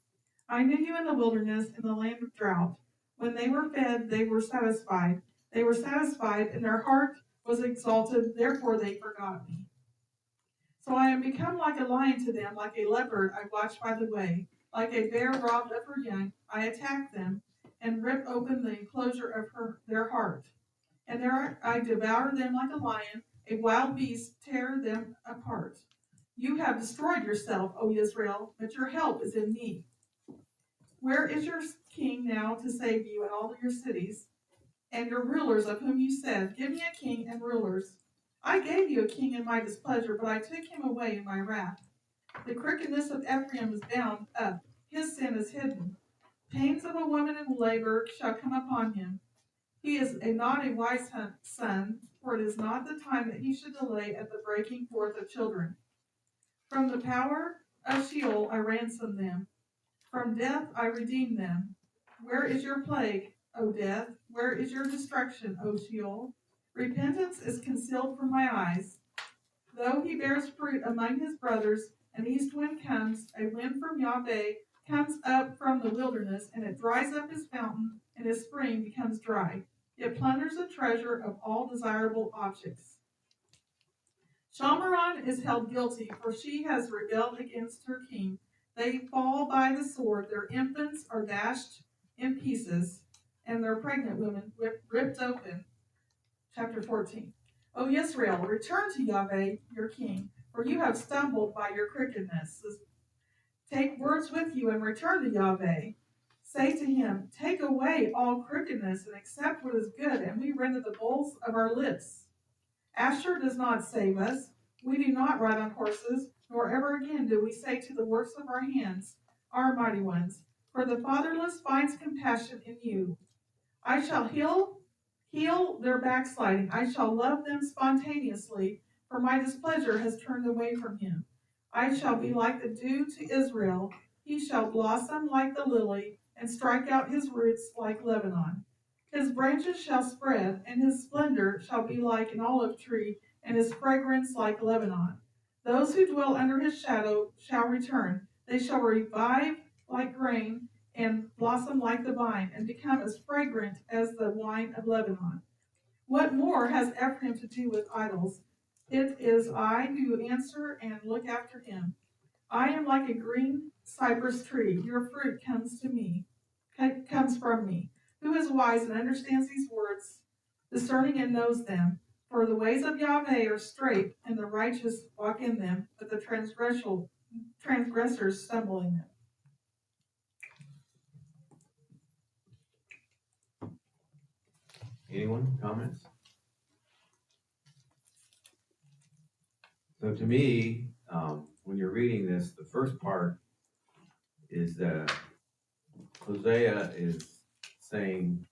I knew you in the wilderness, in the land of drought. When they were fed, they were satisfied. They were satisfied, and their heart was exalted, therefore they forgot me. So I am become like a lion to them, like a leopard I watch by the way. Like a bear robbed of her young, I attack them, and rip open the enclosure of their heart. And there I devour them like a lion, a wild beast tear them apart. You have destroyed yourself, O Israel, but your help is in me. Where is your king now to save you in all your cities, and your rulers of whom you said, give me a king and rulers? I gave you a king in my displeasure, but I took him away in my wrath. The crookedness of Ephraim is bound up, his sin is hidden. Pains of a woman in labor shall come upon him. He is not a wise son, for it is not the time that he should delay at the breaking forth of children. From the power of Sheol I ransom them. From death I redeem them. Where is your plague, O death? Where is your destruction, O Sheol? Repentance is concealed from my eyes. Though he bears fruit among his brothers, an east wind comes, a wind from Yahweh comes up from the wilderness, and it dries up his fountain, and his spring becomes dry. It plunders the treasure of all desirable objects. Shalmaron is held guilty, for she has rebelled against her king. They fall by the sword, their infants are dashed in pieces, and their pregnant women ripped open. Chapter 14. O Israel, return to Yahweh, your king, for you have stumbled by your crookedness. Take words with you and return to Yahweh. Say to him, take away all crookedness and accept what is good, and we render the bowls of our lips. Asher does not save us. We do not ride on horses, nor ever again do we say to the works of our hands, our mighty ones, for the fatherless finds compassion in you. I shall heal their backsliding. I shall love them spontaneously, for my displeasure has turned away from him. I shall be like the dew to Israel. He shall blossom like the lily, and strike out his roots like Lebanon. His branches shall spread, and his splendor shall be like an olive tree, and his fragrance like Lebanon. Those who dwell under his shadow shall return. They shall revive like grain, and blossom like the vine, and become as fragrant as the wine of Lebanon. What more has Ephraim to do with idols? It is I who answer and look after him. I am like a green cypress tree. Your fruit comes from me. Who is wise and understands these words, discerning and knows them? For the ways of Yahweh are straight, and the righteous walk in them, but the transgressors stumble in them. Anyone? Comments? So to me, when you're reading this, the first part is that Hosea is saying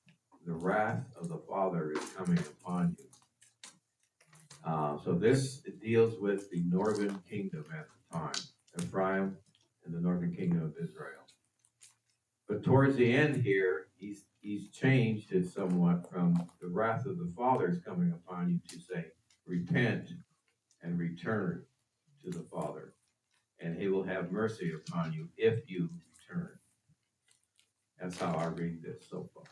the wrath of the Father is coming upon you. So this deals with the northern kingdom at the time, Ephraim and the northern kingdom of Israel. But towards the end here, he's changed it somewhat from the wrath of the Father is coming upon you to say, repent and return to the Father, and he will have mercy upon you if you return. That's how I read this so far.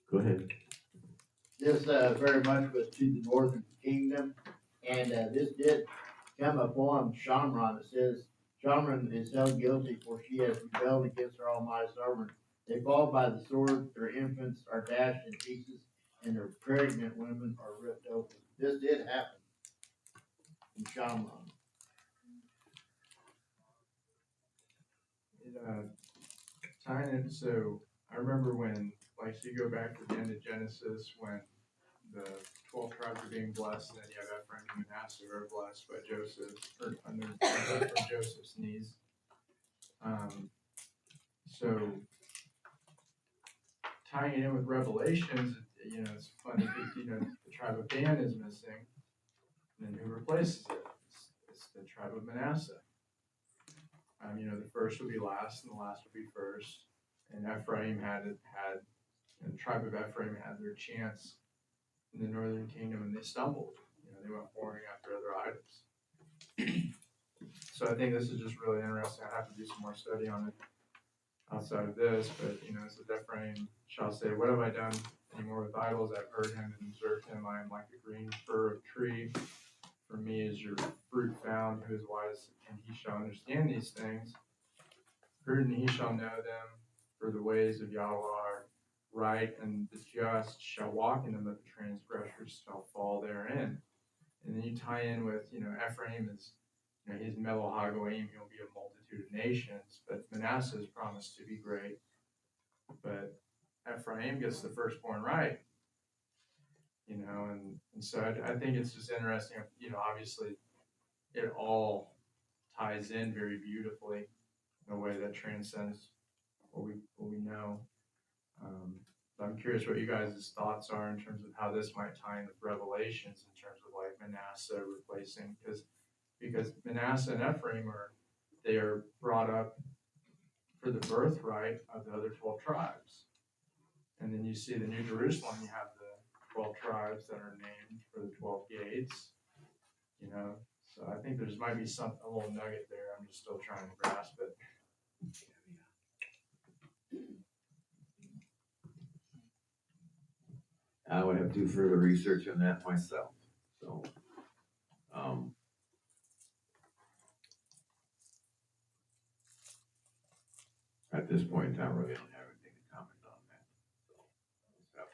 Go ahead. This very much was to the northern kingdom, and this did come upon Shamron. It says, Shamron is held guilty, for she has rebelled against her almighty sovereign. They fall by the sword, their infants are dashed in pieces, and their pregnant women are ripped open. This did happen in Shamron. Tying it, so I remember when, like, you go back to the end of Genesis when the 12 tribes are being blessed, and then you have Ephraim and Manasseh who are blessed by Joseph, or under from Joseph's knees. So tying it in with Revelations, it's funny because, the tribe of Dan is missing, and then who replaces it? It's the tribe of Manasseh. The first will be last, and the last will be first. And Ephraim and the tribe of Ephraim had their chance in the northern kingdom, and they stumbled. They went whoring after other idols. So I think this is just really interesting. I have to do some more study on it outside of this, but it says Ephraim shall say, what have I done anymore with idols? I've heard him and observed him. I am like a green fir of tree. For me is your fruit found, who is wise, and he shall understand these things. Prudent he shall know them, for the ways of Yahweh are right, and the just shall walk in them, but the transgressors shall fall therein. And then you tie in with, Ephraim is, his Melo Hagoim, he'll be a multitude of nations, but Manasseh is promised to be great. But Ephraim gets the firstborn right. You know, and so I think it's just interesting, you know, obviously it all ties in very beautifully in a way that transcends what we know. I'm curious what you guys' thoughts are in terms of how this might tie in with Revelations in terms of like Manasseh replacing, because Manasseh and Ephraim they are brought up for the birthright of the other 12 tribes. And then you see the New Jerusalem, you have the 12 tribes that are named for the 12 gates, you know. So I think there's might be a little nugget there. I'm just still trying to grasp it. I would have to do further research on that myself. So, at this point in time, I really don't have anything to comment on that.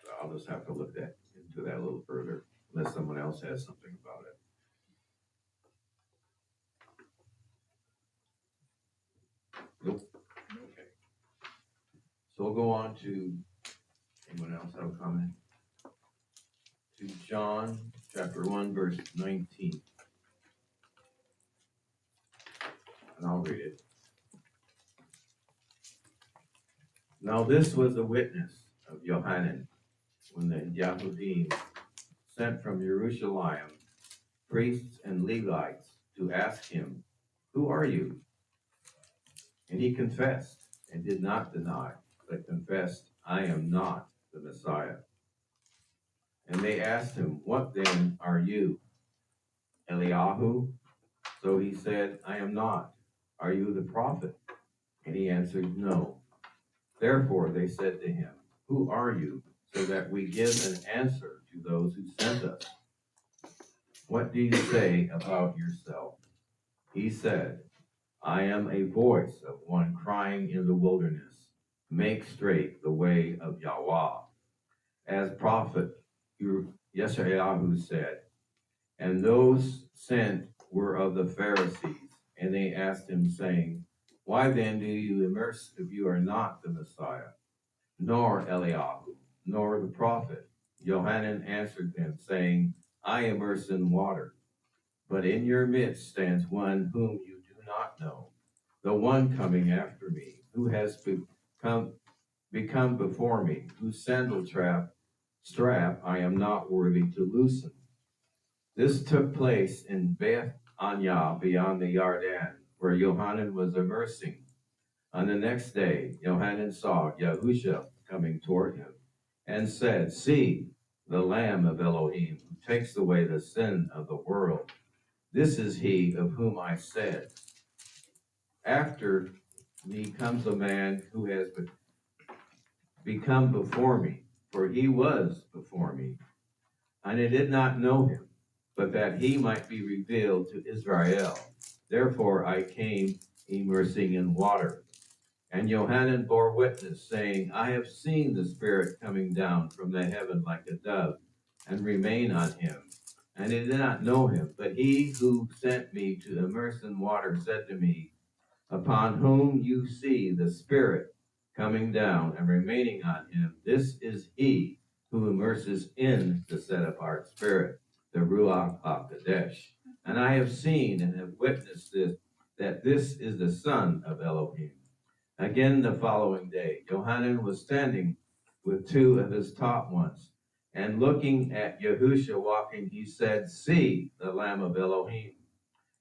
So I'll just have to look into that a little further, unless someone else has something about it. Nope. Okay. So we'll go on to, anyone else have a comment? To John chapter 1, verse 19. And I'll read it. Now this was a witness of Yohanan when the Yahudim sent from Jerusalem priests and Levites to ask him, "Who are you?" And he confessed and did not deny, but confessed, "I am not the Messiah." And they asked him, "What then are you, Eliyahu?" So he said, "I am not. Are you the prophet?" And he answered, "No." Therefore they said to him, "Who are you, so that we give an answer to those who sent us? What do you say about yourself?" He said, "I am a voice of one crying in the wilderness, make straight the way of Yahweh." As prophet Yeshayahu said, and those sent were of the Pharisees, and they asked him, saying, "Why then do you immerse if you are not the Messiah, nor Eliyahu, nor the prophet?" Yohanan answered them, saying, "I immerse in water, but in your midst stands one whom you do not know, the one coming after me, who has become before me, whose sandal strap I am not worthy to loosen." This took place in Beth Anya beyond the Yarden, where Yohanan was immersing. On the next day, Yohanan saw Yahusha coming toward him and said, "See, the Lamb of Elohim, who takes away the sin of the world. This is he of whom I said, after me comes a man who has become before me, for he was before me. And I did not know him, but that he might be revealed to Israel. Therefore I came immersing in water." And Yohanan bore witness, saying, "I have seen the Spirit coming down from the heaven like a dove, and remain on him. And I did not know him, but he who sent me to immerse in water said to me, upon whom you see the Spirit coming down and remaining on him, this is he who immerses in the set-apart Spirit, the Ruach HaKodesh. And I have seen and have witnessed this, that this is the Son of Elohim." Again the following day, Yohanan was standing with two of his taught ones, and looking at Yahusha walking, he said, "See the Lamb of Elohim."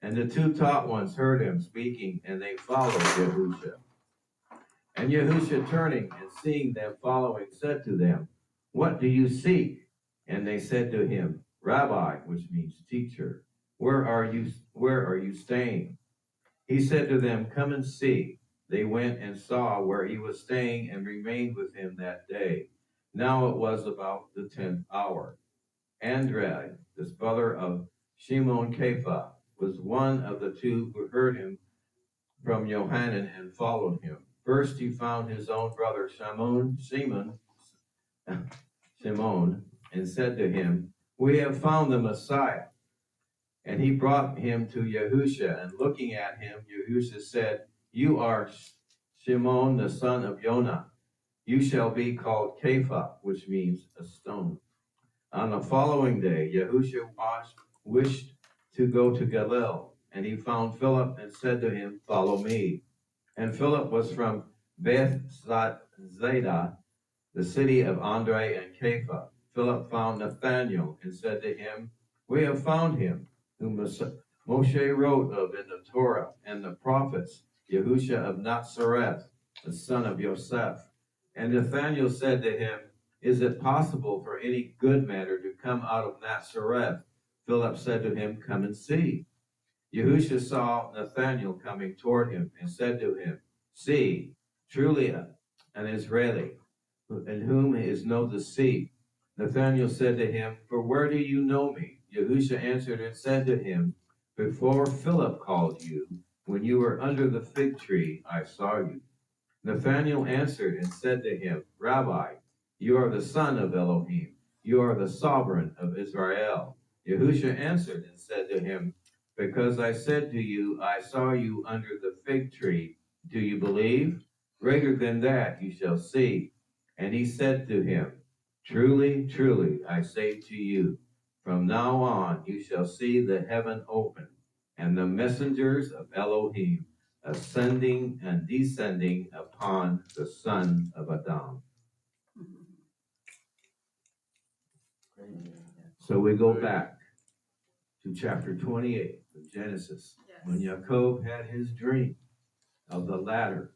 And the two taught ones heard him speaking, and they followed Yahusha. And Yahusha, turning and seeing them following, said to them, "What do you seek?" And they said to him, "Rabbi," which means teacher, where are you staying?" He said to them, "Come and see." They went and saw where he was staying and remained with him that day. Now it was about the 10th hour. Andrei, the brother of Shimon Kepha, was one of the two who heard him from Yohanan and followed him. First he found his own brother Shimon, and said to him, "We have found the Messiah." And he brought him to Yahusha, and looking at him, Yahusha said, "You are Shimon, the son of Yonah. you shall be called Kepha, which means a stone. On the following day, Yahushua wished to go to Galilee, and he found Philip and said to him, "Follow me." And Philip was from Bethsaida, the city of Andre and Kepha. Philip found Nathanael and said to him, "We have found him, whom Moshe wrote of in the Torah and the prophets, Yahushua of Nazareth, the son of Joseph." And Nathanael said to him, "Is it possible for any good matter to come out of Nazareth?" Philip said to him, "Come and see." Yahushua saw Nathanael coming toward him and said to him, "See, truly an Israeli, in whom is no deceit." Nathanael said to him, "For where do you know me?" Yahushua answered and said to him, "Before Philip called you, when you were under the fig tree, I saw you." Nathanael answered and said to him, "Rabbi, you are the son of Elohim. You are the sovereign of Israel." Yahushua answered and said to him, "Because I said to you, I saw you under the fig tree, do you believe? Greater than that you shall see." And he said to him, "Truly, truly, I say to you, from now on you shall see the heaven open, and the messengers of Elohim ascending and descending upon the Son of Adam." So we go back to chapter 28 of Genesis, when Yaakov had his dream of the ladder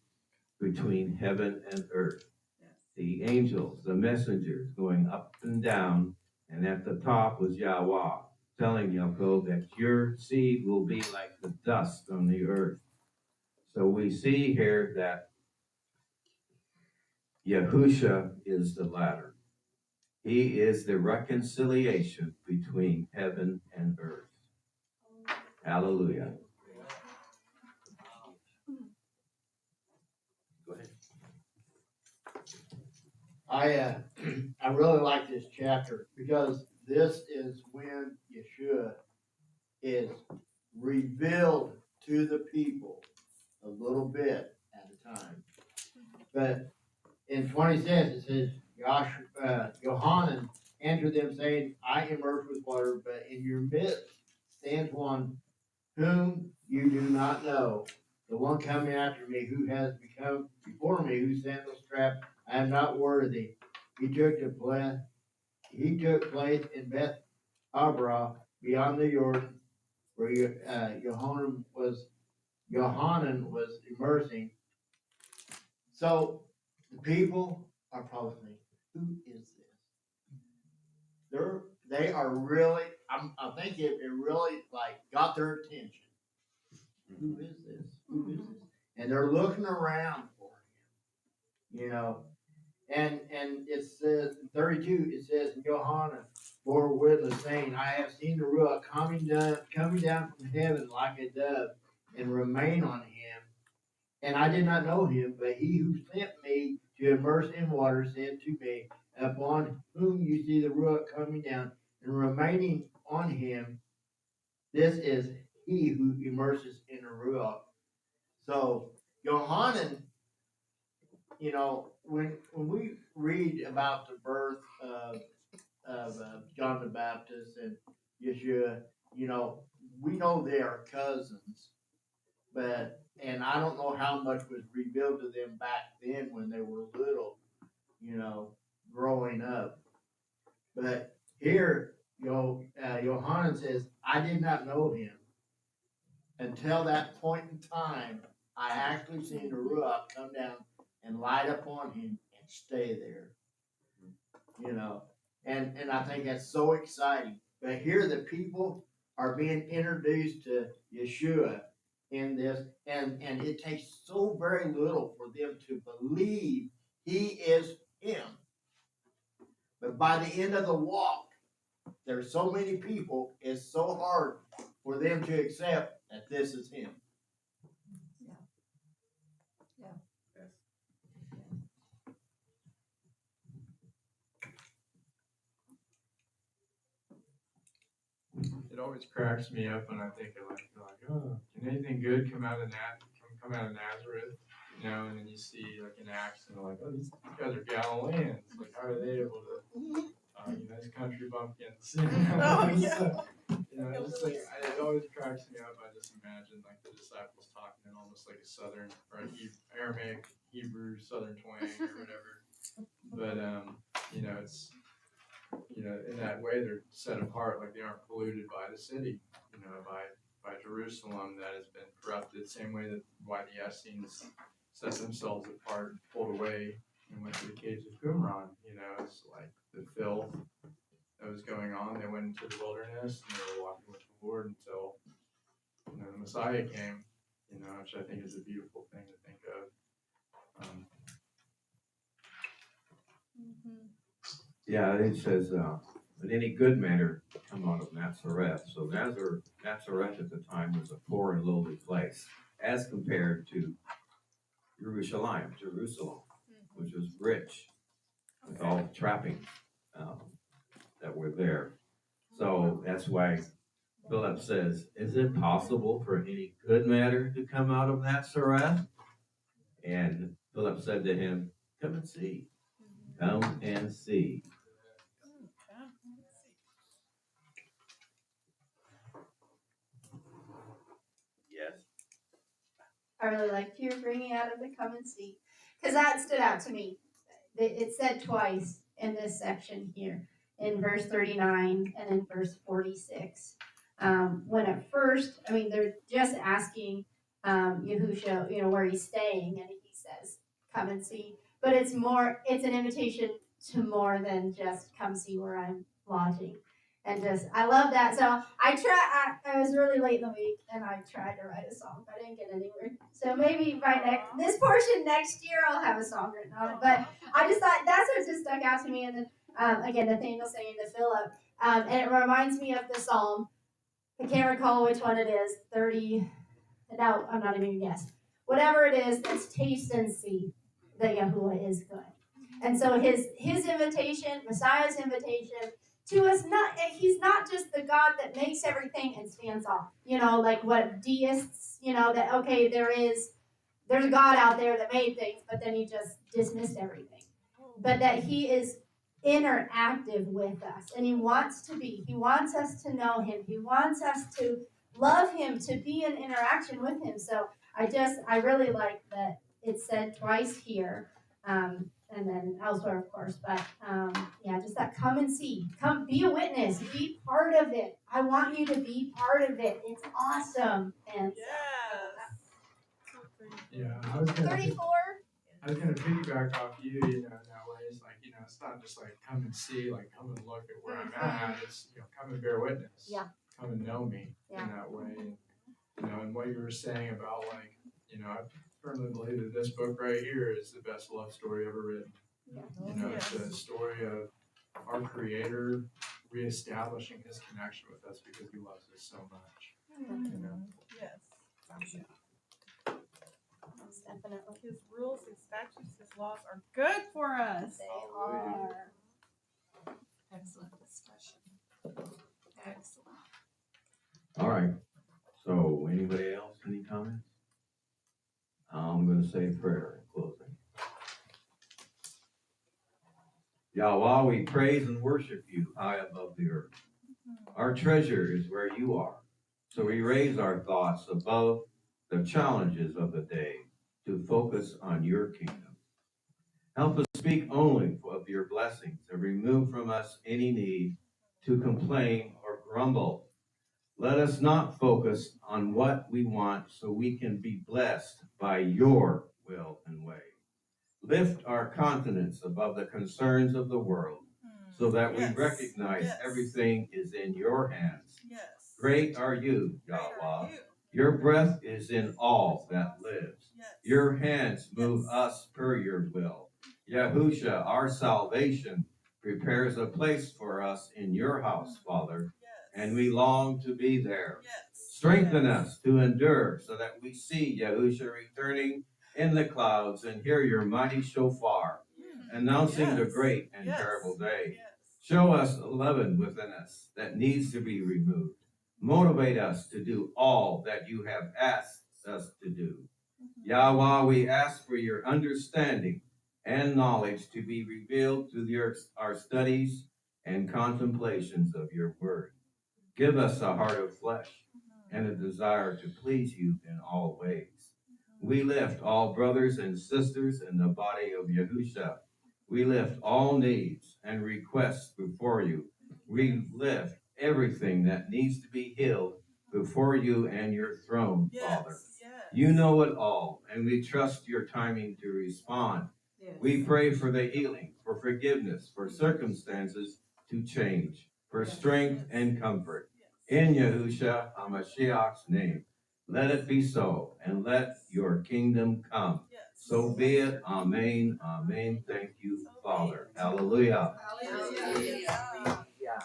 between heaven and earth. The angels, the messengers going up and down, and at the top was Yahweh, telling Yaakov that your seed will be like the dust on the earth. So we see here that Yahushua is the ladder. He is the reconciliation between heaven and earth. Hallelujah. Go ahead. I really like this chapter because this is when Yeshua is revealed to the people a little bit at a time. But in 26 it says, Yohanan answered them, saying, "I immerse with water, but in your midst stands one whom you do not know, the one coming after me, who has become before me, whose sandal strap I am not worthy." He took place in Beth Abra beyond the Jordan, where Yohanan was immersing. So the people are probably thinking, "Who is this?" They are really. I think it really like got their attention. Who is this? Who is this? And they're looking around for him, And it says in 32, it says, Johanna bore witness, saying, "I have seen the Ruach coming down from heaven like a dove, and remain on him. And I did not know him, but he who sent me to immerse in water said to me, upon whom you see the Ruach coming down and remaining on him, this is he who immerses in the Ruach." So Yohanan, when we read about the birth of John the Baptist and Yeshua, we know they are cousins, and I don't know how much was revealed to them back then when they were little, growing up. But here, Yohanan says, "I did not know him. Until that point in time, I actually seen the Ruach come down and light upon him and stay there." And I think that's so exciting. But here the people are being introduced to Yeshua in this, and it takes so very little for them to believe he is him. But by the end of the walk, there's so many people, it's so hard for them to accept that this is him. It always cracks me up when I think of like, oh, can anything good come out of Nazareth? know, and then you see like an accent, like, oh, these guys are Galileans. Like, how are they able to, these country bumpkins? Oh, yeah. So, it's like, it always cracks me up. I just imagine like the disciples talking in almost like a Southern or Aramaic, Hebrew, Southern twang or whatever. But it's in that way they're set apart, like they aren't polluted by the city, by Jerusalem that has been corrupted. Same way that why the Essenes set themselves apart, pulled away, and went to the caves of Qumran. It's like the filth that was going on. They went into the wilderness and they were walking with the Lord until the Messiah came. Which I think is a beautiful thing to think of. Yeah, it says, but any good matter come out of Nazareth. So Nazareth at the time was a poor and lowly place, as compared to Jerusalem, which was rich with all the trappings that were there. So that's why Philip says, is it possible for any good matter to come out of Nazareth? And Philip said to him, come and see. Come and see. Yes. I really liked your bringing out of the come and see, because that stood out to me. It said twice in this section here, in verse 39 and in verse 46. When at first, they're just asking Yahusha, where he's staying, and he says, come and see. But it's an invitation to more than just come see where I'm lodging. And I love that. So I was really late in the week, and I tried to write a song, but I didn't get anywhere. So maybe this portion next year, I'll have a song written on it. But I just thought that's what just stuck out to me. And then, again, Nathaniel saying to Philip, and it reminds me of the Psalm. I can't recall which one it is, 30, no, I'm not even going to guess. Whatever it is, let's taste and see that Yahuwah is good. And so his invitation, Messiah's invitation to us, he's not just the God that makes everything and stands off, like what deists, that, okay, there's a God out there that made things, but then he just dismissed everything. But that he is interactive with us, and he wants us to know him. He wants us to love him, to be in interaction with him. So I really like that it said twice here, and then elsewhere, of course. But just that come and see, come be a witness, be part of it. I want you to be part of it. It's awesome. And I was gonna 34. I was gonna piggyback off you, in that way. It's like, it's not just like come and see, like come and look at where I'm at. It's, come and bear witness. Yeah. Come and know me in that way. And what you were saying about like, I firmly believe that this book right here is the best love story ever written. It's a story of our Creator reestablishing his connection with us because he loves us so much. Yes. Definitely. His rules, his statutes, his laws are good for us. They are. Excellent discussion. Excellent. All right. So, anybody else? Any comments? I'm going to say a prayer in closing. Yahweh, we praise and worship you high above the earth. Our treasure is where you are. So we raise our thoughts above the challenges of the day to focus on your kingdom. Help us speak only of your blessings and remove from us any need to complain or grumble. Let us not focus on what we want so we can be blessed by your will and way. Lift our confidence above the concerns of the world so that we recognize everything is in your hands. Great are you, Yahweh. Your breath is in all that lives. Your hands move us per your will. Yahusha, our salvation, prepares a place for us in your house, Father, and we long to be there. Strengthen us to endure so that we see Yahusha returning in the clouds and hear your mighty shofar, announcing the great and terrible day. Show us the leaven within us that needs to be removed. Motivate us to do all that you have asked us to do. Yahweh, we ask for your understanding and knowledge to be revealed through our studies and contemplations of your word. Give us a heart of flesh and a desire to please you in all ways. We lift all brothers and sisters in the body of Yahusha. We lift all needs and requests before you. We lift everything that needs to be healed before you and your throne, Father. You know it all, and we trust your timing to respond. We pray for the healing, for forgiveness, for circumstances to change, for strength and comfort. In Yahusha HaMashiach's name, let it be so, and let your kingdom come. So be it. Amen. Amen. Thank you, Father. Hallelujah. Yeah.